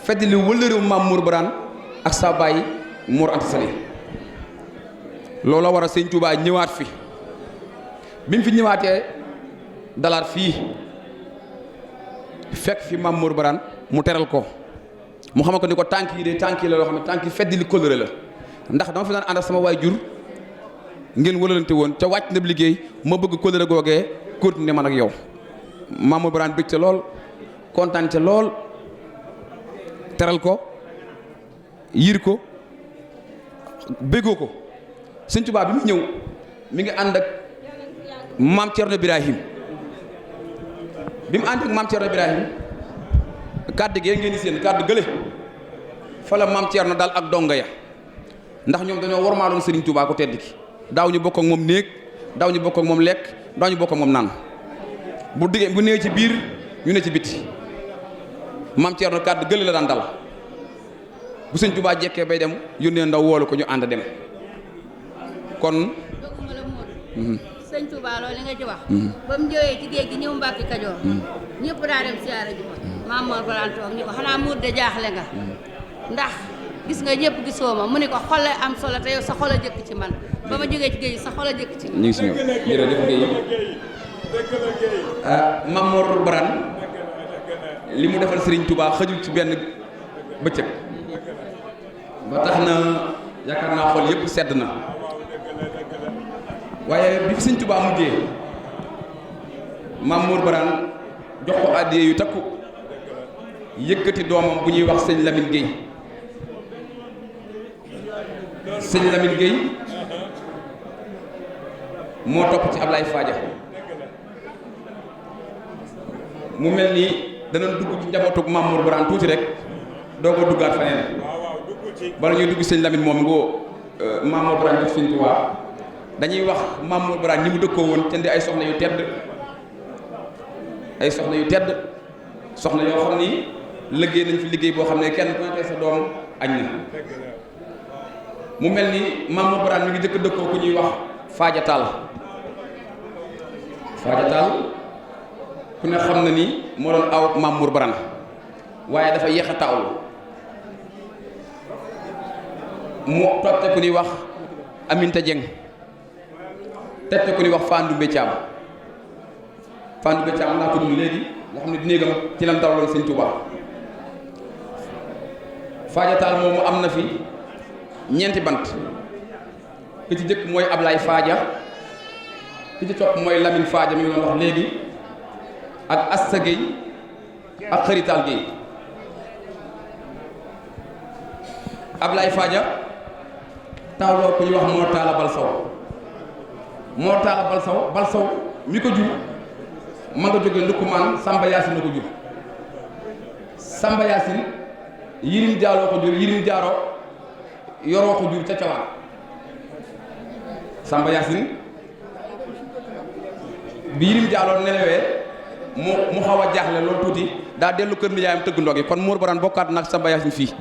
fedd li wëllëreewu Maam Mor Baraan ak sa baay Mor Anta Sali loola war a sëñ Touba ñëwaat fi bi mu fi ñëwaatee dalaat fii fekk fi Maam Mor Baraan mu teral ko mu xamal ko ni ko tànk yi de tànk yi la loo xam ne tànk yi feddi li kóllëre la ndax dama fi daan ànd ak sama waay jur ngeen wëlalante woon ca wàcc na liggéey ma bëgg kóllëre googee continuer man ak yow Maam Mor Baraan bëgg ca lool kontaan ca lool teral ko yiir ko béggoo ko Sëñ Tuubaa bi mu ñëw mi ngi ànd ak Maam Cerno Birahim bi mu ànd ak Maam Cerno Birahim kàddu gi ngeen di seen kàddu gële fa la Maam Cerno daal ak donga ya ndax ñoom dañoo wormaaloon Serigne Touba ko tedd ki daaw ñu bokk ak moom néeg daaw ñu bokk ak moom lekk daaw ñu bokk ak moom naan bu diggee bu nee ci biir ñu ne ci biti Maam Cerno kàddu gële la daan dal bu Serigne Touba jekkee bay dem yónnee ndaw woolu ko ñu ànd dem kon sëñ Touba loolu li nga ci wax ba mu ñëwee ci géej gi ñëw Mbàkke Kajoor ñëpp daa dem siyaara ji ko Maam Mor Baraan toog ni ko xanaa muur de jaaxle nga ndax gis nga ñëpp gisoo ma mu ni ko xol am solo te yow sa xol a jëkk ci man ba ma jógee ci géej sa xol a jëkk ci man. ñu ngi si ñëw jërëjëf Guèye Maam Mor Baraan li mu defal Serigne Touba xëjul ci benn bëccëg ba tax na yaakaar naa xol yëpp sedd na waaye bi fi Serigne Touba mujjee Maam Mor Baraan jox ko àddiyee yu takku yëkkati doomam bu ñuy wax sëñ Lamine Guèye sëñ Lamine Guèye moo topp ci Ablaye Fadja mu mel ni dana dugg ci njabootug Maam Mor Baraan tuuti rek doo ko duggaat feneen bala ñuy dugg sëñ Lamine moom ngoo Maam Mor Baraan jox Sëñ Tuubaa dañuy wax Maam Mor Baraan ñi mu dëkkoo woon te di ay soxna yu tedd soxna yoo xam ni liggéey nañ fi liggéey boo xam ne kenn ku ne tey sa doom añ na mu mel ni Maam Mor Baraan mi ngi jëkk dëkkoo ku ñuy wax Fadja Tall ku ne xam na ni moo doon aw Maam Mor Baraan waaye dafa yéex a taawlu mu toppte ku ñuy wax Aminta Dieng tette ku ñuy wax Fandumbe Thiam laa tudd léegi nga xam ne di néegam ci lam dawloon Sëñ Tuubaa Fadja Tall moomu am na fi ñeenti bant ki ci jëkk mooy Ablaye Fadja ki ci topp mooy Lamine Fadja mi ngi doon wax léegi ak Asta Gueye ak Xarital Gueye Ablaye Fadja tawloo ku ñuy wax Mor Talla Bal Sow mi ko jur ma nga jóge Ndukkumaan Samba Yaasin la ko jur Samba Yaasin Yirim Jaaroo ko jur Yirim Jaaroo yoroo ko jur ca cawaan Samba Yaasin bi Yirim Jaaloo nelawee mu xaw a jaaxle loolu tuuti daa dellu kër nijaayam tëgg ndog yi kon Mor Baraan bokkaat nag Samba Yaasin fii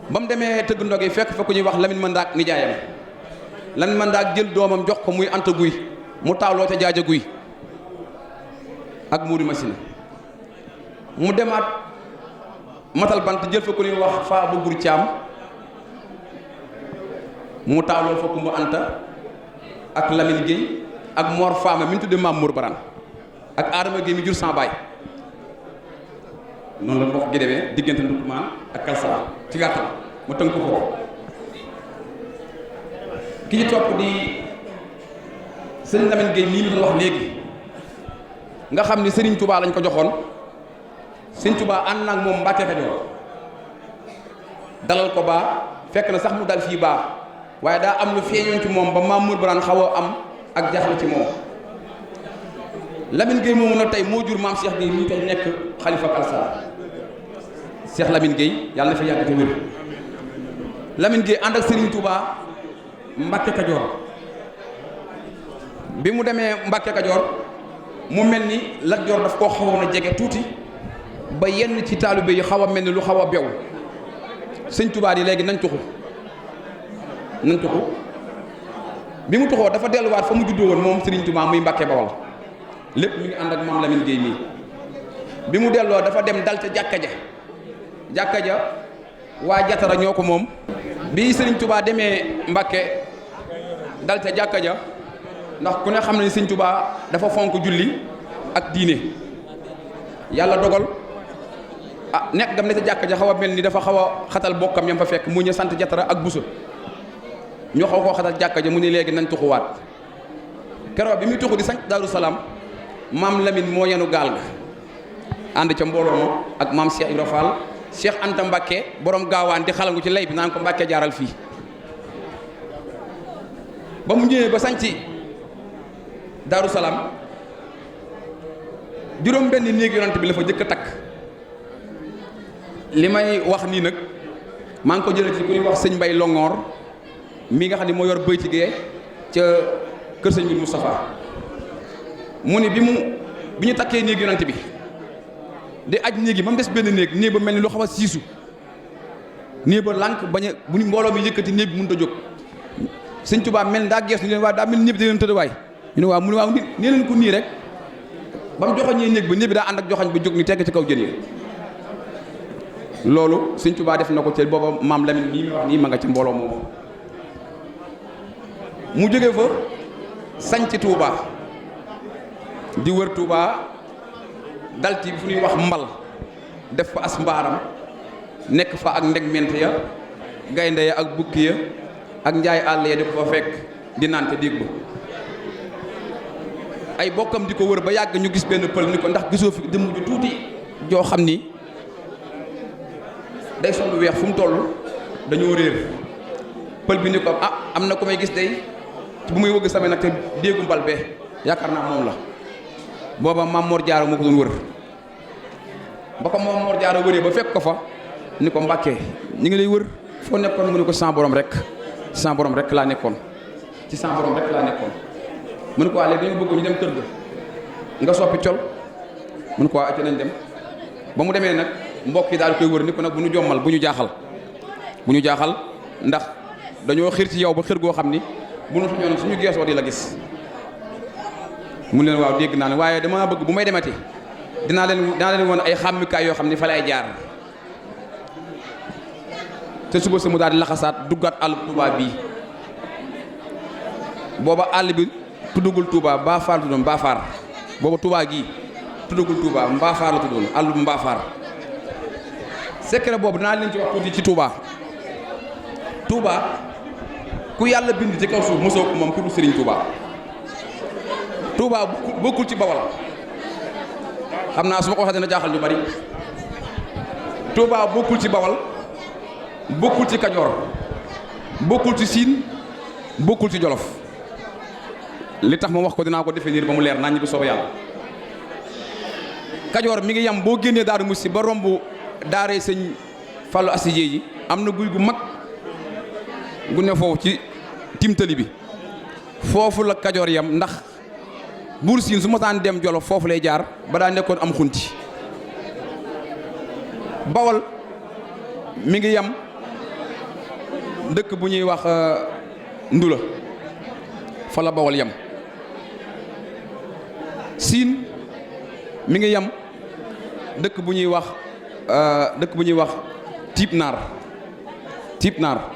ba mu demee tëgg ndog yi fekk fa ku ñuy wax Lamine Mandaak nijaayam Lamine Mandaak jël doomam jox ko muy Anta Guy mu taaloo ca Jaaja Guy ak Mouri Masina mu demaat matal bant jël fa ku ñuy wax faa ba gur caam mu taaloo fa Kumba Anta ak Lamine Gueye ak Mor Fama mi ñu tudde maam Mor Baraan ak Adama Gueye mi jur sans baay noonu la mbokk gi demee diggante Ndoukoumane ak Kalsara ci gàttal mu tënk ko foofu ki ci topp di sëñ Lamine Gueye mii ñu doon wax léegi nga xam ni Serigne Touba lañ ko joxoon Serigne Touba ànd naag moom Mbàkke Kajoor dalal ko baa fekk na sax mu dal fii baa waaye daa am lu feeñoon ci moom ba maam Mor Baraan xaw a am ak jaxle ci moom Lamine Gueye moomu nag tey moo jur maam Cheikh Gueye mii tey nekk xalifa Kalsara Cheikh Lamine Gueye yàlla na fa yàgg te wér Lamine Gueye ànd ak Serigne Touba Mbàkke Kajoor bi mu demee Mbàkke Kajoor mu mel ni Lat Joor daf koo xawoon a jege tuuti ba yenn ci taalibe yi xaw a mel ni lu xaw a bew sëñ Touba di léegi nañ tuxu bi mu tuxoo dafa delluwaat fa mu juddoo woon moom Serigne Touba muy Mbàkke Bawol lépp mi ngi ànd ak moom Lamine Gueye mii bi mu delloo dafa dem dal ca jàkka ja waa jatara ñoo ko moom bi Serigne Touba demee Mbàkke dal ca jàkka ja ndax ku ne xam ne Serigne Touba dafa fonk julli ak diine yàlla dogal nekk gam ne ca jàkka ja xaw a mel ni dafa xaw a xatal bokkam yam fa fekk mu ñu sant jatara ak busul ñoo xaw koo xatal jàkka ja mu ne léegi nañ tuxuwaat keroog bi muy tuxu di sant Daaru Salaam maam Lamine moo yenu gaal ga ànd ca mbooloo ma ak maam Cheikh Ibra Fall Cheikh Anta Mbacke borom gaawaan di xalangu ci lay bi naan ko Mbacke jaaral fii ba mu ñëwee ba sañci Daaru Salaam juróom benn néeg yonent bi la fa jëkk a takk li may wax nii nag maa ngi ko jëlee ci ku ñuy wax sëñ Mbay Longoor mi nga xam ne moo yor bëyti gee ca kër sëñ bi Moustapha mu ni bi ñu takkee néeg yonent bi di aj néeg yi ba mu des benn néeg ba mel ni lu xaw a siisu néeg ba lànk bañ a bu ñu mbooloo mi yëkkati néeg bi mënut a jóg sëñ Tuubaa mel daa gees ni leen waa daa mel ni ñëpp di leen tëdd waay ñu ne waaw mu ne waaw nee leen ko nii rek ba mu joxoñee néeg ba néeg bi daa ànd ak joxoñ ba jóg ni tegg ci kaw jën yi loolu sëñ Tuubaa def na ko ci booba maam Lamine nii wax nii ma nga ca mbooloo moomu mu jóge fa sañ ci Touba di wër Touba dal ci fu ñuy wax mbal def fa as mbaaram nekk fa ak ndeg ment ya gaynde ya ak bukki ya ak njaay àll ya di ko fa fekk di naan te dégg ba ay bokkam di ko wër ba yàgg ñu gis benn pël ni ko ndax gisoo fi jëmm ju tuuti joo xam ni day sol lu weex fu mu toll dañoo réer pël bi ni ko am na ko may gis day bu muy wëgg samay nag te déggu mbal bee yaakaar naa moom la booba maam Mor Jaara moo ko doon wër ba ko maam Mor Jaara wëree ba fekk ko fa ni ko Mbàkke ñu ngi lay wër foo nekkoon mu ne ko sans borom rek laa nekkoon ci sans borom rek laa nekkoon mu ne ko waa léegi dañu bëgg ñu dem kër ga nga soppi col mu ne ko waa acca nañ dem ba mu demee nag mbokk yi daal koy wër ni ko nag bu ñu jommal bu ñu jaaxal ndax dañoo xir ci yow ba xir goo xam ni bu nu ñoon suñu geesoo di la gis mu leen waaw dégg naa ne waaye dama bëgg bu may demati dinaa leen woon ay xàmmikaay yoo xam ni fa lay jaar te suba sa mu daal di laxasaat duggaat àll Touba bii booba àll bi tuddugul Touba Mbaafaar la tuddoon Mbaafaar booba Touba gii tuddugul Touba Mbaafaar la tuddoon àll bu Mbaafaar secret boobu dinaa leen ci wax tuuti ci Touba ku yàlla bind ci kaw suuf mosoo ko moom ku dul Serigne Touba bokkul ci Bawal xam naa su ma ko waxee dina jaaxal ñu bari Touba bokkul ci Bawal bokkul ci Kajoor bokkul ci Siin bokkul ci Jolof li tax ma wax ko dinaa ko définir ba mu leer nañ bu soobee yàlla Kajoor mi ngi yam boo génnee Daaru Musti ba romb daaree sëñ Fallou Assidie yi am na guy gu mag gu ne foofu ci timtali bi foofu la Kajoor yam ndax Buur Siin su mosaan dem Jolof foofu lay jaar ba daa nekkoon am xunti Bawol mi ngi yam dëkk bu ñuy wax Ndula fa la Bawol yam Siin mi ngi yam dëkk bu ñuy wax Tiib Naar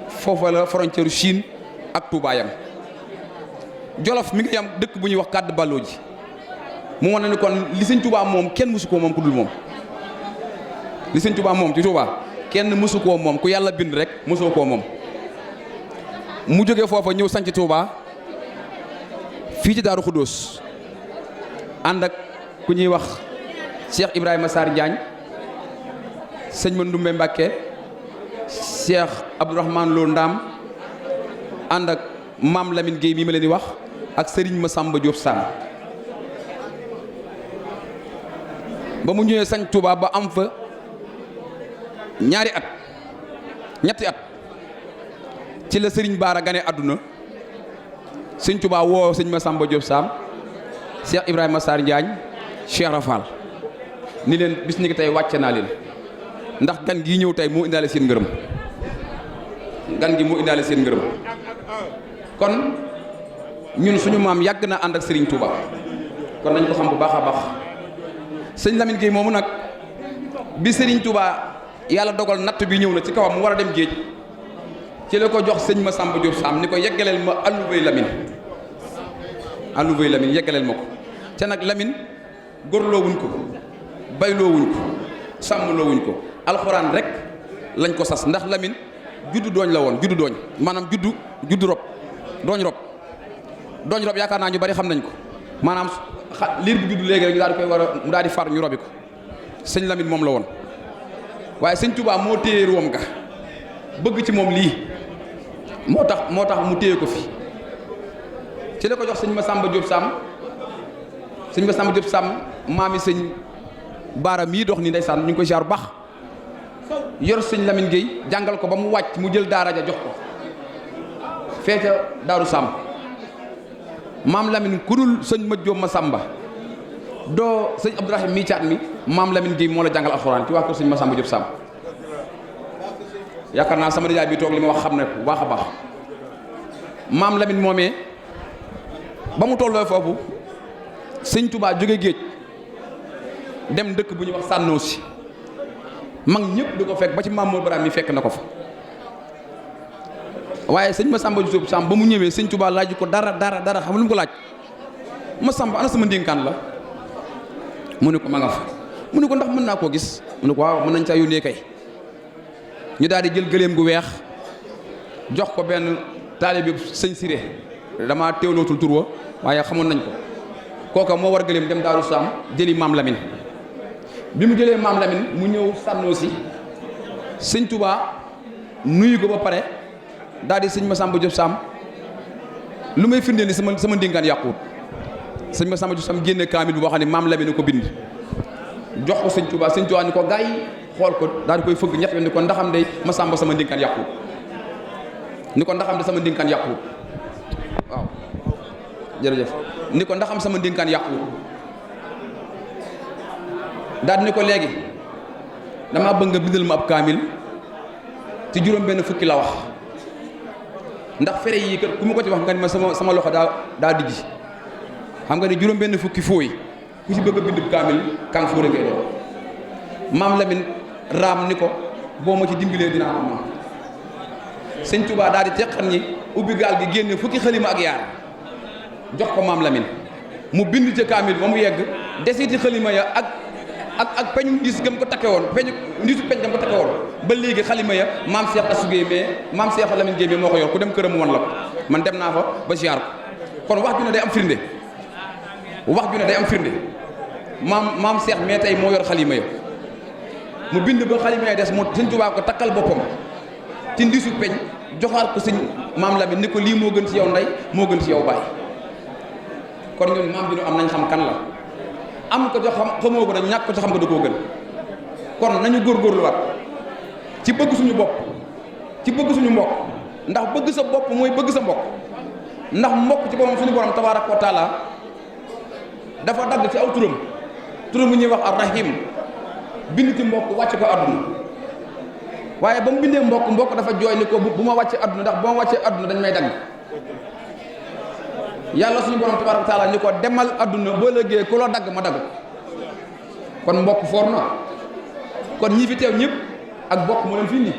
foofa la frontière Chine ak Touba yam Jolof mi ngi yam dëkk bu ñuy wax Kàdd Balloo ji mu wane ni kon li Sëñ Touba moom kenn mësu koo moom ku dul moom li Sëñ Touba moom ci Touba kenn mësu koo moom ku yàlla bind rek mësoo koo moom mu jógee foofa ñëw sanc Touba fii ci Daaru Xuddoos ànd ak ku ñuy wax Cheikh Ibrahima Sarr Diagne sëñ Mandumbe Mbàkke Cheikh Abdourahmane Lo Ndaam ànd ak Maam Lamine Guèye mi ma leen di wax ak Serigne Massamba Diop Sam ba mu ñëwee sañ Touba ba am fa ñetti at ci la Serigne Baara gane àdduna sëñ Touba woo sëñ Massamba Diop Sam Cheikh Ibrahima Sarr Diagne Cheikh Rafal ni leen bis ni ki tey wàcce naa leen ndax gan gi ñëw tey moo indaale seen ngërëm kon ñun suñu maam yàgg na ànd ak Serigne Touba kon nañ ko xam bu baax a baax sëñ Lamine Guèye moomu nag bi Serigne Touba yàlla dogal natt bi ñëw na ci kawam mu war a dem géej ci la ko jox sëñ Massamba Diop Sam ni ko yeggaleel ma allubéy Lamine yeggaleel ma ko te nag Lamine gorloo wuñ ko bayloo wuñ ko sàmmloo wuñ ko alxuraan rek lañ ko sas ndax Lamine juddu dooñ la woon juddu dooñ maanaam juddu rob dooñ rob yaakaar naa ñu bari xam nañ ko maanaam liir bu juddu léegi rek ñu daal di koy war a mu daal di far ñu robi ko sëñ Lamine moom la woon waaye sëñ Touba moo téye ruwam ga bëgg ci moom lii moo tax mu téye ko fi ci la ko jox sëñ Massamba Diop Sam maami sëñ Baara mii dox ni ndeysaan ñu ngi koy jaar bu baax yor sëñ Lamine Guèye jàngal ko ba mu wàcc mu jël daara ja jox ko feete Daaru Sam maam Lamine ku dul sëñ ma Diop Massamba doo sëñ Abdourahim mii caat mi maam Lamine Guèye moo la jàngal alxuraan ci waa kër sëñ Massamba Diop Sam yaakaar naa sama nijaay bi toog li ma wax xam ne bu baax a baax maam Lamine moomee ba mu tolloo foofu sëñ Touba jóge géej dem dëkk bu ñuy wax Sànnoosi mag ñëpp du ko fekk ba ci maam Mor Baraam mi fekk na ko fa waaye sëñ Massamba Diop Sam ba mu ñëwee sëñ Touba laaj ko dara xam lu mu ko laaj Massamba ana sama ndénkaan la mu ne ko ma nga fa mu ne ko ndax mën naa koo gis mu ne ko waaw mën nañ saa yónnee kay ñu daal di jël gëléem gu weex jox ko benn taalibe sëñ Siré dama teewlootul tur wa waaye xamoon nañ ko kooka moo war gëléem dem Daaru Sam jëli maam Lamine bi mu jëlee maam Lamine mu ñëw Sànnoosi sëñ Touba nuyu ko ba pare daal di sëñ Massamba Diop Sam lu may firndeel ni sama ndénkaan yàquwut sëñ Massamba Diop Sam génne kaamil bi boo xam ne maam Lamine ko bind jox ko sëñ Touba ni ko gaay xool ko daal di koy fëgg ñett yoon ni ko ndaxam day Massamba sama ndénkaan yàquwut waaw jërëjëf ni ko ndaxam sama ndénkaan yàquwut daal di ni ko léegi damaa bëgg nga bindal ma ab kaamil ci juróom benn fukki la wax ndax fere yi kat ku ma ko ci wax nga ni ma sama loxo daa dijji xam nga ni juróom benn fukki fooy ku ci bëgg a bind kaamil kan fóore ngay doon maam Lamine raam ni ko boo ma ci dimbalee dinaa ko maam sëñ Touba daal di teqan ñi ubbi gaal gi génne fukki xalima ak yaar jox ko maam Lamine mu bind ca kaamil ba mu yegg desiti xalima ya ak peñu ndiis gam ko takke woon ndiisu peñ gam ko takke woon ba léegi xalima ya maam Cheikh Assou Guèye mais maam Cheikh Lamine Guèye moo ko yor ku dem këram woon la ko man dem naa fa ba ziar ko kon wax ju ne day am firnde maam Cheikh mais tey moo yor xalima ya mu bind ba xalima ya des mu sëñ Touba ko takkal boppam ci ndiisu peñ joxaat ko sëñ maam Lamine ni ko lii moo gën ci yow ndey moo gën ci yow baay kon ñun maam bi ñu am nañ xam kan la am ko jox xamoo ko dañ ñàkk ko ci xam nga da koo gën kon nañu góorgóorluwaat ci bëgg suñu bopp ci bëgg suñu mbokk ndax bëgg sa bopp mooy bëgg sa mbokk ndax mbokk ci boppam suñu borom tabaaraka wa taala dafa dagg ci aw turam bu ñuy wax ar-rahim bind ci mbokk wàcc ko àdduna waaye ba mu bindee mbokk dafa jooy ni ko bu ma wàccee àdduna ndax bu ma wàccee àdduna dañ may dagg yàlla suñu borom tabaaraka wa taala ni ko demal àdduna boo lëggee ku la dagg ma dagg kon mbokk foor na kon ñi fi teew ñëpp ak bokk mu leen fi indi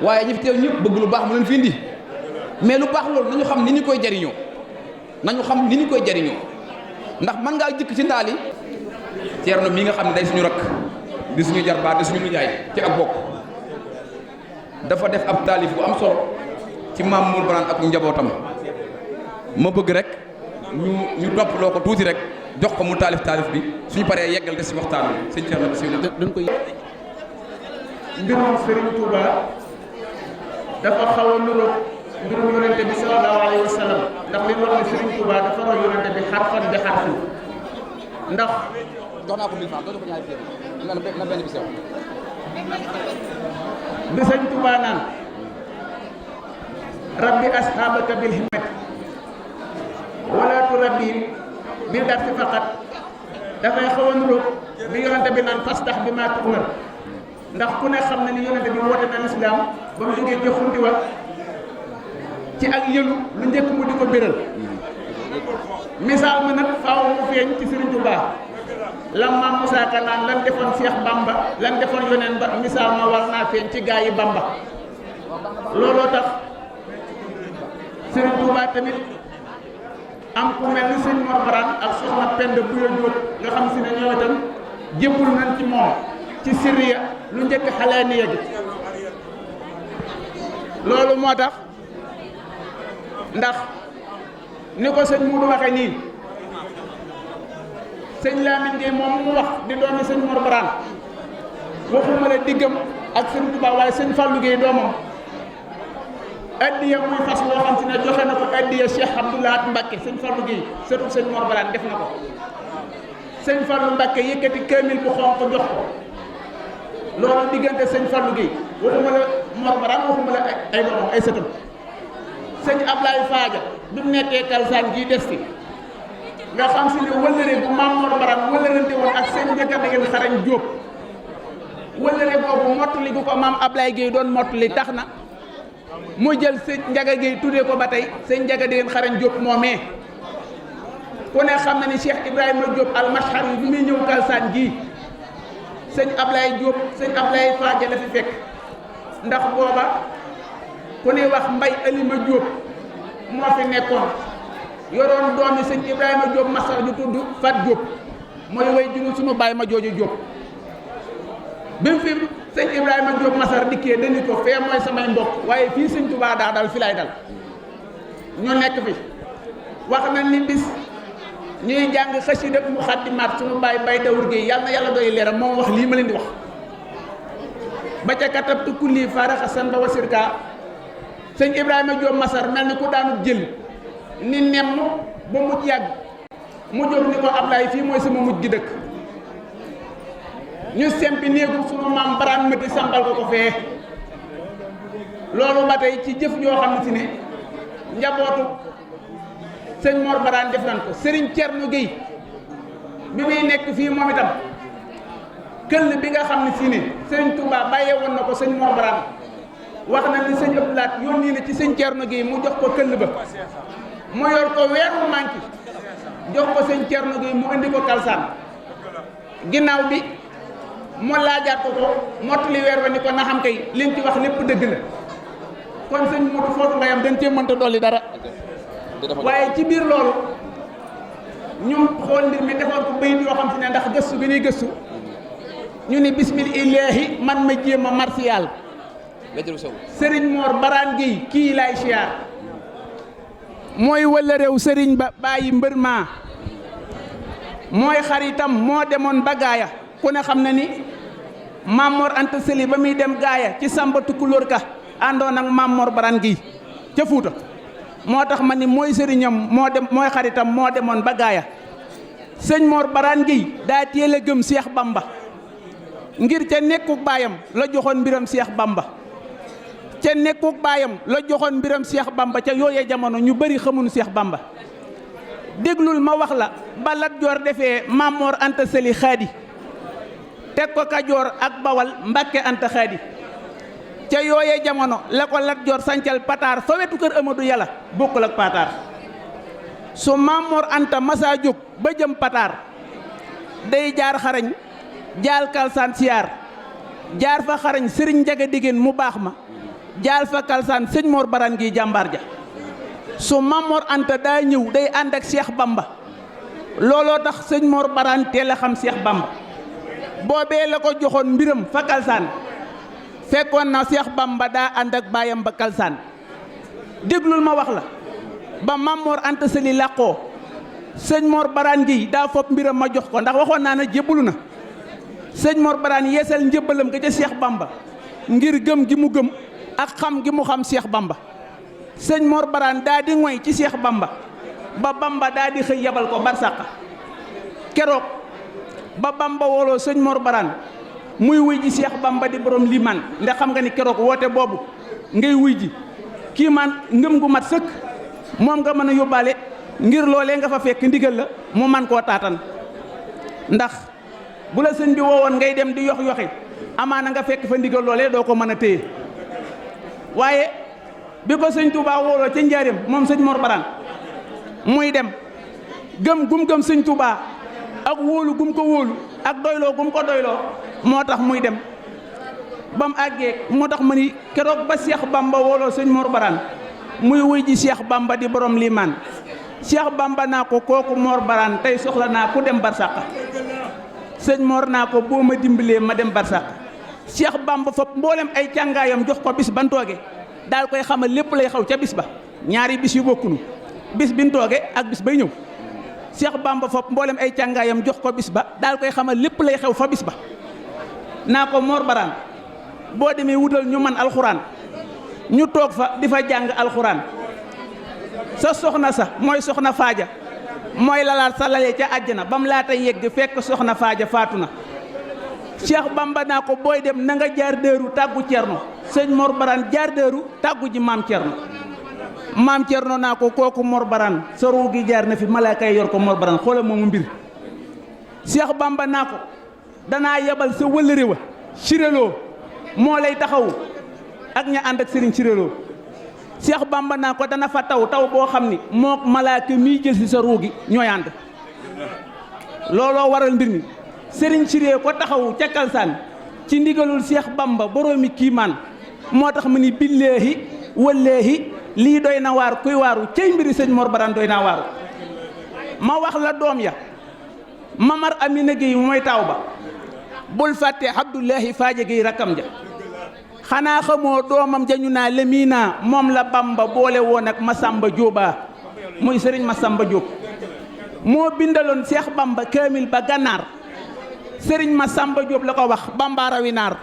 waaye ñi fi teew ñëpp bëgg lu baax mu leen fi indi mais lu baax loolu nañu xam ni ñu koy jariñoo ndax mën ngaa jëkk ci ndaal yi Ceerno mii nga xam ne day suñu rakk di suñu jarbaat di suñu nijaay ci ak bokk dafa def ab taalif bu am solo ci Maam Mor Baraan ak njabootam ma bëgg rek ñu topp loo ko tuuti rek jox ko mu taalif bi suñu paree yeggal des ci waxtaan bi sëñ Ceerno bismillah dañ koy mbirum Serigne Touba dafa xaw a niróo mbirum yonente bi sallallahu alayhi wa sallam ndax li ñu wax ne Serigne Touba dafa roy yonente bi xarfan bi xarfin ndax jox naa ko 1000 francs doon ko ñaari na benn bi sew bi sëñ Touba naan rabbi ashabaka bil himmati wala turabbi bil darsi faqat dafay xaw a niróo bi yonente bi naan fastax bi maa tu'mar ndax ku ne xam na ni yonente bi woote na lislaam ba mu jógee ci xunti wa ci ak yëlu lu njëkk mu di ko béral misaal ma nag faaw mu feeñ ci Serigne Touba lam maam Moussa Ka naan lan defoon Cheikh Bamba lan defoon yoneen ba misaal ma war naa feeñ ci gaa yi Bamba looloo tax Serigne Touba tamit am ku mel ni sëñ Mor Baraan ak soxna Penda Buya Jóob nga xam si ne ñoo itam jébbul nañ ci moom ci siriya lu njëkk xale ni yegi loolu moo tax ndax ni ko sëñ Muudu waxe nii sëñ Lamine Gueye moom mu wax di doomi sëñ Mor Baraan waxuma la diggam ak sëñ Touba waaye sëñ Fallou Gueye doomam addiya muy fas loo xam si ne joxe na ko addiya Cheikh Abdoulahat Mbacke sëñ Fallou Gueye surtout sëñ Mor Baraan def na ko sëñ Fallou Mbacke yëkkati 2000 bu xonq jox ko loolu diggante sëñ Fallou Gueye waxuma la Mor Baraan waxuma la ay doomam ay sëtam sëñ Ablaye Faaja bi mu nekkee Kalsaan gii des fi nga xam si ne wëllëre bu maam Mor Baraan wëllërante woon ak sëñ Njaga Degen Xarañ Jóob wëllëre boobu mottali gu ko maam Ablaye Gueye doon mottali tax na mu jël sëñ Njaga Gueye tuddee ko ba tey sëñ Njaga Degen Xarañ Jóob moomee ku ne xam na ni Cheikh Ibrahima Jóob almashar yi bi muy ñëw Kalsaan gii sëñ Ablaye Jóob sëñ Ablaye Faaja la fi fekk ndax booba ku ne wax Mbay Alima Jóob moo fi nekkoon yoroon doomi sëñ Ibrahima Jóob masar ju tudd Fat Jóob mooy way juru sunu baay ma jooju Jóob bi mu fi sëñ Ibrahima Jóob masar dikkee dañu ko fee mooy samay mbokk waaye fii sëñ Tuubaa daa dal fi lay dal ñu nekk fi wax na ni bis ñuy jàng xasida Muxaddimaat sunu baay Bay Dawur Géey yàlla na yàlla doy leeram moom wax lii ma leen di wax ba ca katabtu kulli faaraxa san ba wasirka sëñ Ibrahima Jóob masar mel ni ku daanu jël ni nemm ba mujj yàgg mu jóg ni ko Ablaay fii mooy sama mujj gi dëkk ñu sempi néegu sunu maam Baraan mëti sambal ko fee loolu ba tey ci jëf joo xam ne si ne njabootu sëñ Mor Baraan def nañ ko Serigne Thierno Gueye bi muy nekk fii moom itam këll bi nga xam ne si ne Serigne Touba bàyyee woon na ko sëñ Mor Baraan wax na ni sëñ Abdoulaat yónni na ci sëñ Thierno Gueye mu jox ko këll ba mu yor ko weer mu manqué jox ko sëñ Thierno Gueye mu indi ko Kalsaan ginnaaw bi mu laajaat ko mottali weer wa ni ko na xam kay liñ ci wax lépp dëgg la kon sëñ Modou foofu nga yam dañ cee mënta dolli dara waaye ci biir loolu ñu xool mbir mi defoon ko bayit yoo xam si ne ndax gëstu bi ñuy gëstu ñu ni bismillaahi man ma jéem a martial sëriñ Mor Baraan Gueye kii laay siyaar mooy wala réew sëriñ ba bàyyi mbër maa mooy xaritam moo demoon ba gaaya ku ne xam na ni Maam Mor Anta Sali ba muy dem gaaya ci Samba Tukulóor ka àndoon ak Maam Mor Baraan Gueye ca Fuuta moo tax ma ni mooy sëriñam moo dem mooy xaritam moo demoon ba gaaya sëñ Mor Baraan Gueye daa teel a gëm Seex Bamba ngir ca nekku baayam la joxoon mbiram Seex Bamba ca nekkuk baayam la joxoon mbiram Cheikh Bamba ca yooyee jamono ñu bari xamuñu Cheikh Bamba déglul ma wax la ba Lat Joor defee Mamor Anta Sali Xaadi teg ko Kajoor ak Bawal Mbàkke Anta Xaadi ca yooyee jamono la ko Lat Joor sancal Pataar fa wetu kër Amadou Yàlla bokkul ak Pataar su Mamor Anta masa jóg ba jëm Pataar day jaar xarañ jaal Kalsaan siyaar jaar fa xarañ sëriñ Njaga Digéen mu baax ma jaal fa Kalsaan sëñ Mor Baraan gi jàmbaar ja su Mamor Anta daa ñëw day ànd ak Cheikh Bamba looloo tax sëñ Mor Baraan teel a xam Cheikh Bamba boobee la ko joxoon mbiram fa Kalsaan fekkoon na Cheikh Bamba daa ànd ak baayam ba Kalsaan déglul ma wax la ba Mamor Anta Sali làqoo sëñ Mor Baraan gi daa fopp mbiram ma jox ko ndax waxoon naa ne jébbalu na sëñ Mor Baraan yeesal njébbalam ga ca Cheikh Bamba ngir gëm gi mu gëm ak xam gi mu xam Cheikh Bamba sëñ Mor Baraan daa di ngoy ci Cheikh Bamba ba Bamba daa di xëy yabal ko barsàqa keroog ba Bamba wooloo sëñ Mor Baraan muy wuy ji Cheikh Bamba di borom limaan ndax xam nga ni keroog woote boobu ngay wuy ji kii man ngëm gu mat sëkk moom nga mën a yóbbaale ngir loolee nga fa fekk ndigal la mu man koo taatan ndax bu la sëñ bi woowoon ngay dem di yox yoxi amaana nga fekk fa ndigal loolee doo ko mën a téye waaye bi ko sëñ Touba wooloo ca njaareem moom sëñ Mor Baraan muy dem gëm gum gëm sëñ Touba ak wóolu gum ko wóolu ak doyloo gum ko doyloo moo tax muy dem ba mu àggee moo tax ma ni keroog ba Cheikh Bamba wooloo sëñ Mor Baraan muy wuy ji Cheikh Bamba di borom limaan Cheikh Bamba naa ko kooku Mor Baraan tey soxla naa ku dem barsàq sëñ Mor naa ko boo ma dimbalee ma dem barsàq Cheikh Bamba fop mboolem ay càngaayam jox ko bis ban tooge daal koy xamal lépp lay xaw ca bis ba ñaari bis yu bokkunu bis bin tooge ak bis bay ñëw Cheikh Bamba fop mboolem ay càngaayam jox ko bis ba daal koy xamal lépp lay xew fa bis ba naa ko Mor Baraan boo demee wutal ñu man alxuraan ñu toog fa di fa jàng alxuraan sa soxna sa mooy soxna Faaja mooy lalaat sa lalee ca àjjana ba mu laata yegg fekk soxna Faaja faatu na Cheikh Bamba naa ko booy dem na nga jaar dëru tàggu Cerno sëñ Mor Baraan jaar dëru tàggu ji maam Cerno naa ko kooku Mor Baraan sa ruu gi jaar na fi malaaka yi yor ko Mor Baraan xoola moomu mbir Cheikh Bamba naa ko danaa yebal sa wëllëre wa Siréloo moo lay taxawu ak ña ànd ak sëriñ Siréloo Cheikh Bamba naa ko dana fa taw boo xam ni mook malaaka miy jël si sa ruu gi ñooy ànd looloo waral mbir mi sëriñ Siré ko taxawu ca Kalsaan ci ndigalul Cheikh Bamba boroomi kiimaan moo tax mu ni billaahi wallaahi lii doy na waar kuy waaru cey mbiri sëñ Mor Baraan doy naa waaru ma wax la doom ya Mamar Amina Gueye mooy taaw ba bul fàtte Abdoulahi Faaja Gueye rakkam ja xanaa xamoo doomam jañu naa Lemina moom la Bamba boole woon ak Masamba Jóoba muy sëriñ Masamba Jóob moo bindaloon Cheikh Bamba kaamil ba gànnaar sëriñ Masamba Jóob la ko wax Bamba rawi naar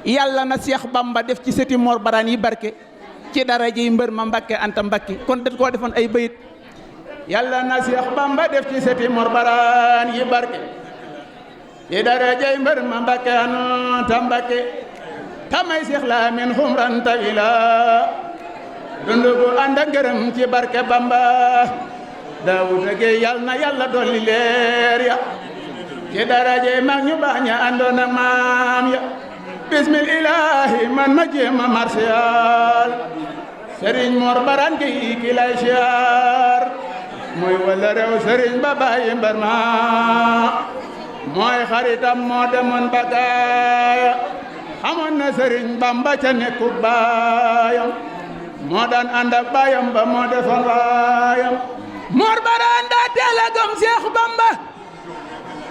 yàlla na Cheikh Bamba def ci sëti Mor Baraan yi barke ci dara ji mbër ma Mbàkke Anta Mbàkke kon dañ koo defoon ay bayit yàlla na Cheikh Bamba def ci sëti Mor Baraan yi barke ci dara ji mbër ma Mbàkke Anta Mbàkke tamay Cheikh Lamin xumran tawila dundu gu ànd ak ngërëm ci barke Bamba Daawuda Gey yàlla na yàlla dolli leer ya ci daraje mag ñu baax ña àndoon ak maam ya bismillahi man ma jéema marsiyaal Serigne Mor Baraan Gey ki lay siyaar mooy wala rew Serigne ba bàyyi mbar ma mooy xaritam moo demoon ba gaaya xamoon na Serigne Bamba ca nekkuk baayam moo daan ànd ak baayam ba moo defoon waayam Mor Baraan daa teel a gëm Cheikh Bamba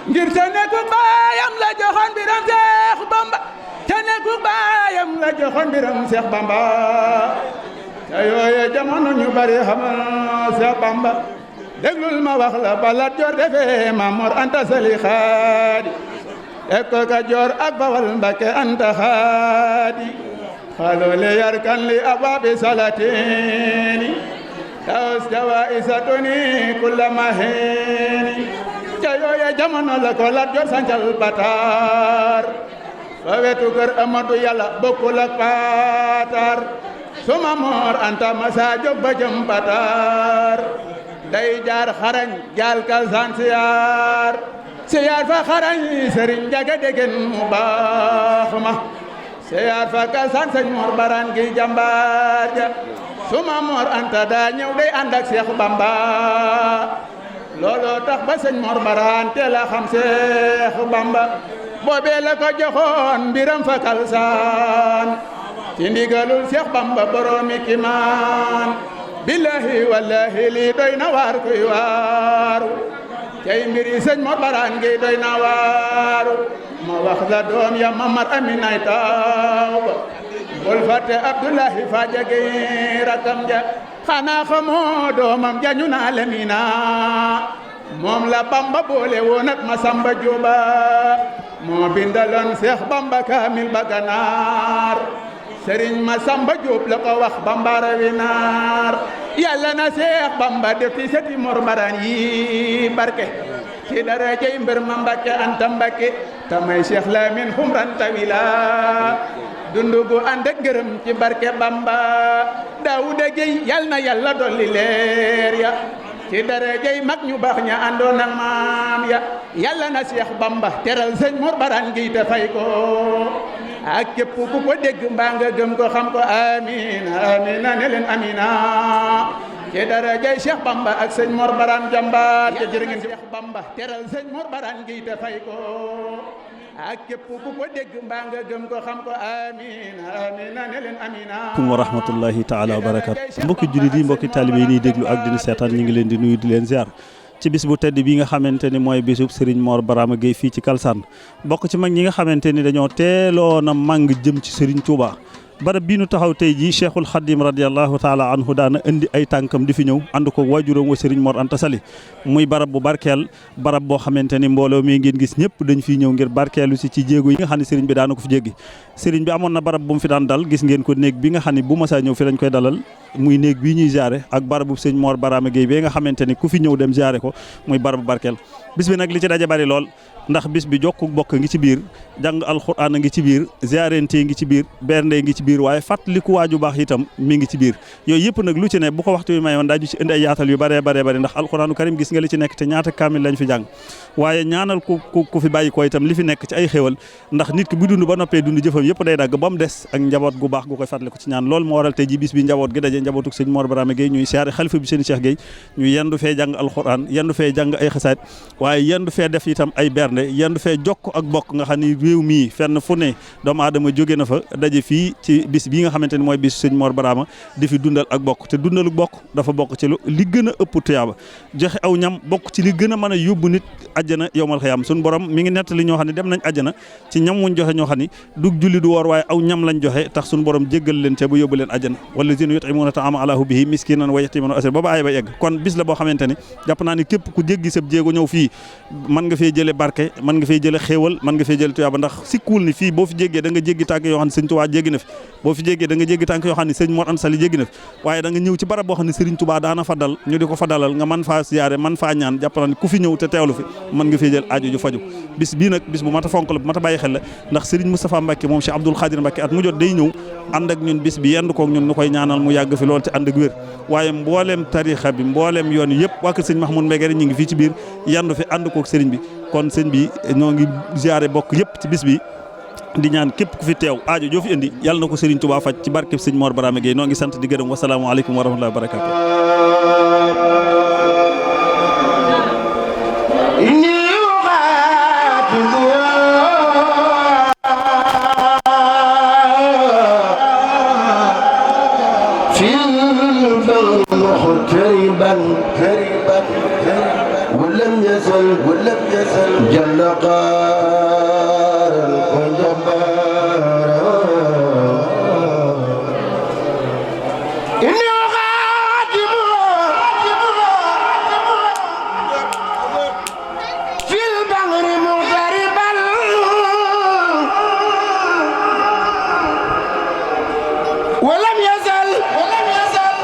ngir ca nekkuk baayam la joxoon biram Cheikh Bamba ca nekkuk baayam la joxoon biram Cheikh Bamba ca yooye jamono ñu bari xamal Cheikh Bamba déglul ma wax la ba Lat Joor defee Mamor Anta Sali Xaadi ek ko Kajoor ak Bawal Mbàkke Anta Xaadi xaloole yarkan li abwaabi salatini tawas jawa isatuni kulla mahini ca yooye jamono la ko Lat Joor sancal Pataar fa wetu kër Amadou Yàlla bokkul ak Patar suma Mor Anta masa jóg ba jëm Patar day jaar xarañ jaal Kalsaan siyaar fa xarañ Sëriñ Njaga degen mu baax ma siyaar fa Kalsaan sëñ Mor Baraan gi jàmbaar ja suma Mor Anta daa ñëw day ànd ak Seex Bamba looloo tax ba sëñ Mor Baraan teel a xam Seex Bamba boobee la ko joxoon mbiram fa Kalsaan ci ndigalul Seex Bamba boroomi kimaan billahi wallahi lii doy na waar kuy waaru cay mbiri sëñ Mor Baraan gi doy na waaru ma wax la doom ya Mamar Aminay taw ba bul fàtte Abdullahi fa jage rakam ja xanaa xamoo doomam jañu naa lemina moom la Bamba boole woon ak Masamba Jóoba moo bindaloon Seex Bamba kaamil ba Ganaar Sëriñ Masamba Jóob la ko wax Bamba rawi naar yàlla na Seex Bamba def ci seti Mor Baraan yi barke ci darajay mbër ma Mbàkke Anta Mbàkke tamay Seex Lamin xumran tawila dundu gu ànd ak ngërëm ci barke Bamba Daawuda Géy yal na yàlla dolli leer ya ci darajay mag ñu baax ña àndoon ak maam ya yàlla na Seex Bamba teral sëñ Mor Baraan gi te fay ko ak képp ku ko dégg mbaa nga gëm ko xam ko amina amina ne leen amina ci darajay Seex Bamba ak sëñ Mor Baraan jàmbaar te jërë ngeen Seex Bamba teral sëñ Mor Baraan gi te fay ko ak képp ku ko dégg mbaa nga gëm ko xam ko amina amina ne leen amina wa rahmatullahi taala wa barakatu mbokki jullit yi mbokki taalibe yi ñuy déglu ak dina seetaan ñu ngi leen di nuyu di leen ziar ci bis bu tedd bi nga xamante ni mooy bisub Serigne Mor Barama Gueye fii ci Kalsaan bokk ci mag ñi nga xamante ni dañoo teeloon a màng jëm ci Serigne Touba barab bii nu taxaw tey jii Cheikhul Khadim radiallahu taala anhu daana indi ay tànkam di fi ñëw ànd ko waajuram wa Serigne Mor Anta Sali muy barab bu barkeel barab boo xamante ni mbooloo mi ngeen gis ñëpp dañ fiy ñëw ngir barkeelu si ci jéego yi nga xam ne Serigne bi daana ko fi jéggi Serigne bi amoon na barab bu mu fi daan dal gis ngeen ko néeg bi nga xam ne bu masaa ñëw fi lañ koy dalal muy néeg bii ñuy jaare ak barabu sëñ Mor Barama Gueye bi nga xamante ni ku fi ñëw dem jaare ko muy barabu barkeel bis bi nag li ci daje bari lool ndax bis bi jokku bokk ngi ci biir jàng alxuraan a ngi ci biir ziarente ngi ci biir bernde ngi ci biir waaye fàttaliku waaju baax itam mi ngi ci biir yooyu yëpp nag lu ci ne bu ko waxtu wi mayoon daaju ci indi ay yaatal yu bare ndax alxuraanu karim gis nga li ci nekk te ñaata kaamil lañ fi jàng waaye ñaanal ku fi bàyyi ko itam li fi nekk ci ay xéwal ndax nit ki bu dund ba noppee dund jëfam yëpp day dagg ba mu des ak njaboot gu baax gu koy fàttaliku ci ñaan loolu moo waral tey ji bis bi njaboot gi daje njabootuk sëñ Mor Barama Gueye ñuy siyaare xalifa bi sëñ Cheikh Gueye ñu yendu fee jàng alxuraan yendu fee jàng ay xasaat waaye yendu fee def itam ay bernde yendu fee jokk ak bokk nga xam ni réew mii fenn fu ne doomu aadama jóge na fa daje fii ci bis bii nga xamante ni mooy bis sëñ Mor Barama di fi dundal ak bokk te dundalu bokk dafa bokk ci li gën a ëpp tuyaaba joxe aw ñam bokk ci li gën a mën a yóbbu nit àjjana yowmal xiyaam suñu borom mi ngi nettali ñoo xam ne dem nañ àjjana ci ñam wuñ joxe ñoo xam ni du julli du woor waaye aw ñam lañ joxe tax suñu borom jéggal leen ca ba yóbbu leen àjjana wallazina yut'imuuna ta'aama ala hubbihi miskinan wa yatiman wa asiran ba aay ba egg kon bis la boo xamante ni jàpp naa ni képp ku jéggi sab jéego ñëw fii mën nga fee jële barke mën nga fee jële xéewal mën nga fee jële tuyaaba ndax sikkuwul ni fii boo fi jéggee da nga jéggi tànk yoo xam ne sëñ Touba jéggi na fi boo fi jéggee da nga jéggi tànk yoo xam ne sëñ Mor Anta Sali jéggi na fi waaye da nga ñëw ci barab boo xam ne Serigne Touba daana fa dal ñu di ko fa dalal nga mën faa siyaare mën faa ñaan jàpp naa ni ku fi ñëw te teewlu fi mën nga fee jël aajo ju faju bis bii nag bis bu mat a fonk la bu mat a bàyyi xel la ndax Serigne Moustapha Mbacke moom Cheikh Abdoul Khadir Mbacke at mu jot day ñëw ànd ak ñun bis bi yendu koog ñun nu koy ñaanal mu yàgg fi lool te ànd ak wér waaye mbooleem tarixa bi mbooleem yoon yëpp waa kër sëñ Mahmoud Mbegere ñu ngi fii ci biir yendu fi ànd koog Serigne bi kon sëñ bi ñoo ngi ziare bokk yëpp ci bis bi di ñaan képp ku fi teew aajo joo fi indi yàlla na ko Serigne Touba faj ci barkeb sëñ Mor Barama Gueye noo ngi sant di gërëm wasalaamaaleykum wa rahmatullahi wa barakatuh ولم يزل جل قارا وجبارا إني أخاتم في البحر مغتربا ولم يزل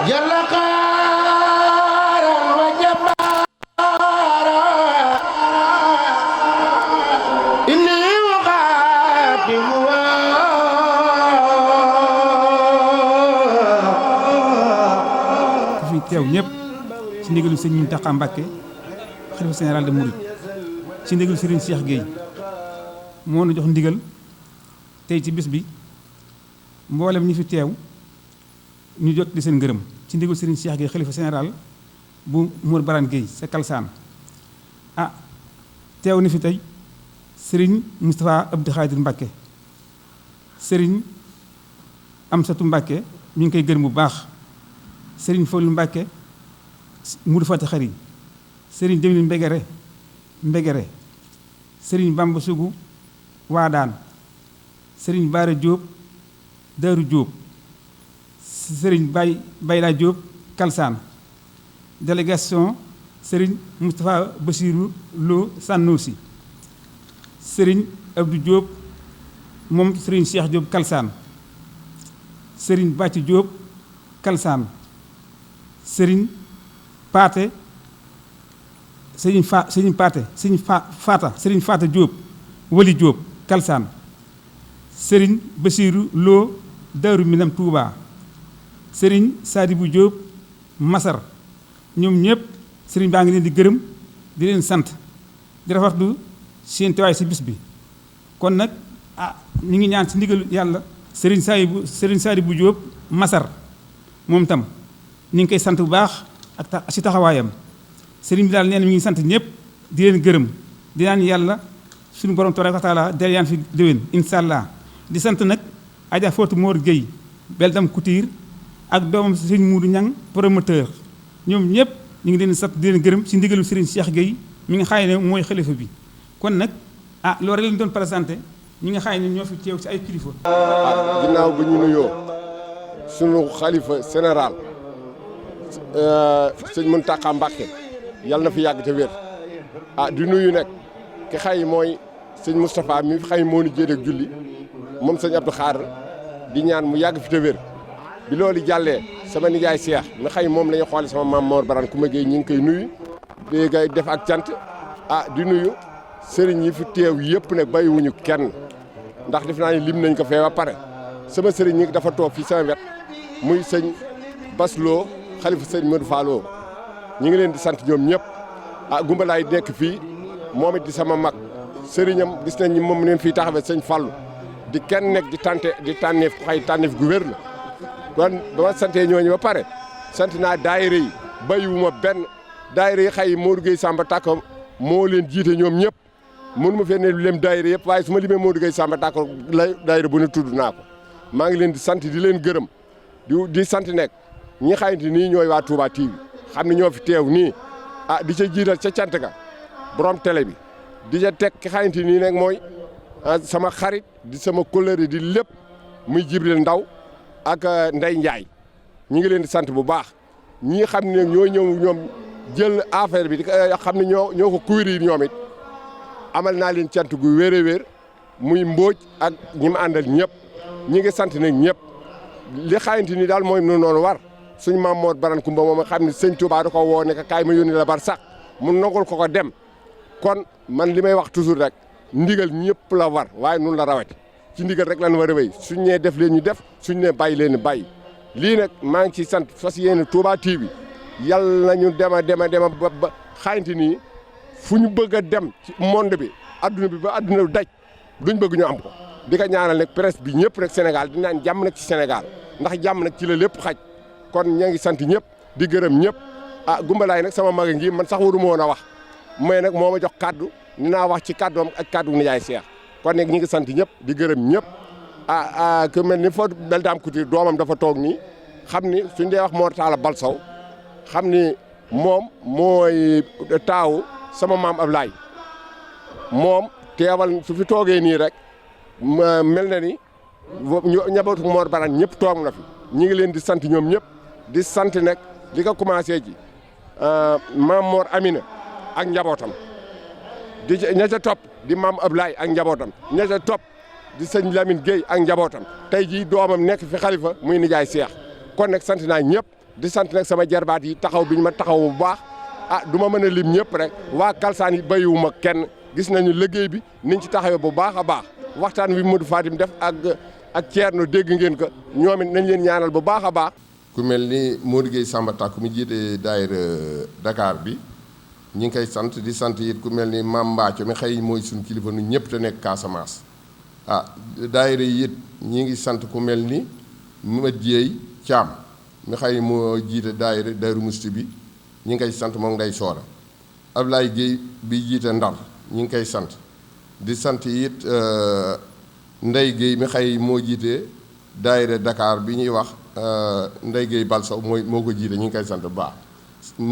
جل قارا وجبارا إني fi teew ñëpp ci ndigalu sëñ Mountakha Mbacké xalifa général de Mouride ci ndigalu Serigne Cheikh Gueye moo nu jox ndigal tey ci bis bi mboolem ñi fi teew ñu jot di seen ngërëm ci ndigalu Serigne Cheikh Gueye xalifa général bu Mor Barane Gueye sa Kalsaan teew ni fi tey Serigne Moustapha Abdou Khadir Mbacké Serigne Amsatou Mbacké ñu ngi koy gërëm bu baax Serigne Fallou Mbacké Moudou Fati Xari Serigne Demil Mbegere Serigne Bamba Sougou Waadaan Serigne Bara Diop Daaru Diop Serigne Bayla Diop Kalsaan délégation Serigne Moustapha Bassirou Lo Sanoussi Serigne Abdou Diop moom Serigne Cheikh Diop Kalsaan Serigne Bàcci Diop Kalsaan Serigne Paate Serigne Fata Diop Wali Diop Kalsaan Serigne Bassirou Lo Daaru Minam Touba Serigne Sadibou Diop Masar ñoom ñëpp Serigne baa ngi leen di gërëm di leen sant di rafetlu seen teewaay si bis bi kon nag ñu ngi ñaan si ndigal yàlla Serigne Sadibou Diop Masar moom tam ñu ngi koy sant bu baax ak si taxawaayam Serigne bi daal nee na mi ngi sant ñëpp di leen gërëm di naan yàlla suñu borom tabaaraka wa taala del yaan fi déwén incha allah di sant nag Adja Fatou Mor Gueye Beldam Couture ak doomam Serigne Moudou Niang promoteur ñoom ñëpp ñu ngi leen di sant di leen gërëm si ndigalu Serigne Cheikh Gueye mi nga xaay ne mooy xalifa bi kon nag loolu rek lañu doon présenté ñi nga xaay ne ñoo fi teew si ay kilifa. ginnaaw bu ñu nuyoo sunu xalifa général sëñ Mountakha Mbacké yàlla na fi yàgg te wér di nuyu nag ki xay mooy sëñ Moustapha mi xay moo ñu jéeg ak julli moom sëñ Abdou Khadr di ñaan mu yàgg fi te wér bi loolu jàllee sama nijaay Cheikh mi xay moom la ñu xoole sama maam Mor Barane Coumba Gueye ñu ngi koy nuyu di ngay def ak cant di nuyu sëriñ yi fi teew yëpp nag bàyyiwuñu kenn ndax def naa ni lim nañ ko fee ba pare sama sëriñ ñi dafa toog fii sama wet muy sëñ Basloo xalifa sëñ Modou Fallo ñu ngi leen di sant ñoom ñëpp gumbalaay nekk fii moom it di sama mag sëriñam gis nañ ni moom leen fii taxawee sëñ Fallu di kenn nekk di tànneef ku xay tànneef gu wér la kon ba ma santee ñooñu ba pare sant naa daayira yi bàyyiwuma benn daayira yi xay Modou Gueye Samba Tako moo leen jiite ñoom ñëpp mënu ma fee ne lim daayira yëpp waaye su ma limee Modou Gueye Samba Tako la daayira bu ne tudd naa ko maa ngi leen di sant di leen gërëm di sant nekk ñi xayante nii ñooy waa Touba TV xam ne ñoo fi teew nii di ca jiital ca cant ga borom télé bi di ca teg ki xayante nii nag mooy sama xarit di sama kóllëre di lépp muy Jibril Ndaw ak Ndey Njaay ñi ngi leen di sant bu baax ñi xam ne ñoo ñëw ñoom jël affaire bi di xam ne ñoo ko couvrir ñoom it amal naa leen cant gu wér a wér muy Mbóoj ak ñi ma àndal ñëpp ñi ngi sant nag ñëpp li xayante ni daal mooy noonu war suñu maam Mor Barane Coumba moom xam ne sëñ Touba da ko woo ne kaay ma yónni la bar sax mu nangul ko dem kon man li may wax toujours rek ndigal ñëpp la war waaye nun la rawati ci ndigal rek lan war a wéy suñ nee def leen ñu def suñ nee bàyyi leen ñu bàyyi lii nag maa ngi ciy sant fas yéene Touba TV yàlla nañu dema ba xayante nii fu ñu bëgg a dem ci monde bi adduna bi ba adduna daj duñ bëgg ñu am ko di ko ñaanal nag presse bi ñëpp rek Sénégal di naan jàmm nag ci Sénégal ndax jàmm nag ci la lépp xaj kon ña ngi sant ñëpp di gërëm ñëpp gumbalaay nag sama mag ngi man sax waruma woon a wax mais nag moo ma jox kaddu ni naa wax ci kaddoom ak kaddu nijaay Cheikh kon nag ñi ngi sant ñëpp di gërëm ñëpp ku mel ni fa Beldam Couture doomam dafa toog nii xam ni suñ dee wax Mor Talla Balsaw xam ni moom mooy taawu sama maam Ablaye moom teewal su fi toogee nii rek mel na ni ñabootu Mor Barane ñëpp toog na fi ñi ngi leen di sant ñoom ñëpp di sant nag li ko commencé ci maam Mor Amina ak njabootam di ña ca topp di maam Ablaye ak njabootam ña ca topp di sëñ Lamine Gueye ak njabootam tey jii doomam nekk fi xalifa muy nijaay Cheikh kon nag sant naa ñëpp di sant nag sama jarbaat yi taxaw bi ñu ma taxaw bu baax du ma mën a lim ñëpp rek waa Kalsaan yi bàyyiwuma kenn gis nañu liggéey bi niñ ci taxawee bu baax a baax waxtaan wi Modou Fatim def ak Thierno dégg ngeen ko ñoom it nañ leen ñaanal bu baax a baax. ku mel ni Modou Gueye Samba Takku mu jiite daayira Dakar bi ñi ngi koy sant di sant it ku mel ni Mame Mbacco mi xëy mooy suñu kilifa nu ñëpp te nekk Casamance. daayira yi it ñi ngi sant ku mel ni Mamadou Dieye Thiam mi xëy moo jiite daayira Daaru Musti bi ñi ngi koy sant moom ngay soora Ablaye Gueye bi jiite Ndar ñi ngi koy sant di sant it Ndeye Gueye mi xëy moo jiite daayira Dakar bi ñuy wax Ndeye Gueye Balso moo ko jiite ñi ngi koy sant bu baax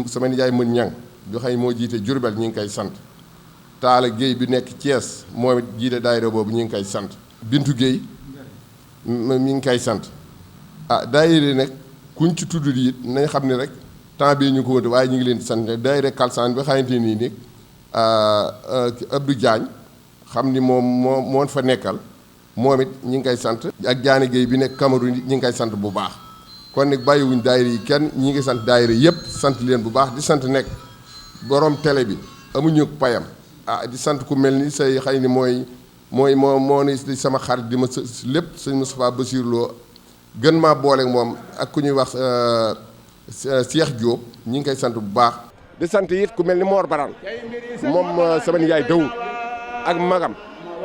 sama nijaay mën ñang bi xëy moo jiite Jurbel ñi ngi koy sant Taala Gueye bi nekk Thiès moo jiite daayira boobu ñi ngi koy sant Bintu Gueye mi ngi koy sant daayira nag kuñ ci tudd di it nañ xam ne rek temps bii ñu ko wënte waaye ñu ngi leen di sant daayira Kalsaan bi xamante nii ni Abdou Diagne xam ni moo fa nekkal moom it ñi ngi koy sant ak Diané Gueye bi nekk Cameroun ñi ngi koy sant bu baax kon nag bàyyiwuñ daayira yi kenn ñi ngi sant daayira yëpp sant leen bu baax di sant nekk borom télé bi amuñu payam di sant ku mel ni say xëy ni moo ni sama xarit di ma lépp sëñ Moustapha Bassir Lo gën maa booleeg moom ak ku ñuy wax Cheikh Diop ñi ngi koy sant bu baax di sant it ku mel ni Mor Baran moom sama nijaay daw ak magam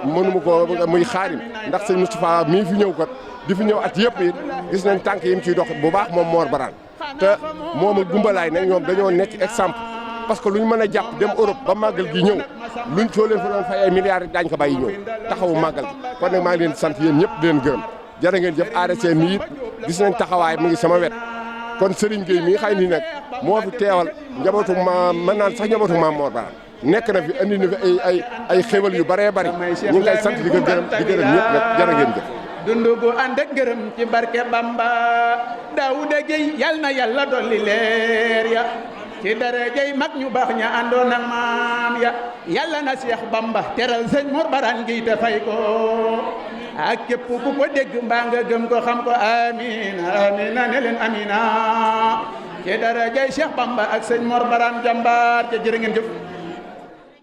mënuma ko muy xaarim ndax sëñ Moustapha mii fi ñëw kat di fi ñëw at yëpp it gis nañ tànk yi mu ciy dox bu baax moom Mor Baran te moom a gumbalaay nag ñoom dañoo nekk exemple parce que lu ñu mën a jàpp dem Europe ba màggal gi ñëw luñ soo leen fa doon fay ay milliards daañu ko bàyyi ñëw taxawu màggal gi kon nag maa ngi leen sant yéen ñëpp di leen gërëm jërë ngeen jëf ARC mi it gis nañ taxawaay mu ngi sama wet kon Serigne Gueye mii xëy ni nag moo fi teewal njabootu ma mën naan sax njabootu maam Mor Baran nekk na fi andi na fi ay xéwal yu bëree bëri ñu ngi koy sant di ko gërëm ñëpp nag jërë ngeen jëf dundu gu ànd ak gërëm ci barke Bamba Daouda Gueye yal na yàlla dolli leer ya ci darajay mag ñu baax ña àndoon ak maam ya yàlla na Cheikh Bamba teral sëñ Mor Baran Gueye te fay ko ak képp ku ko dégg mbaa nga gëm ko xam ko amina amina ne leen amina ci darajay Cheikh Bamba ak sëñ Mor Baran jàmbaar te jërë ngeen jëf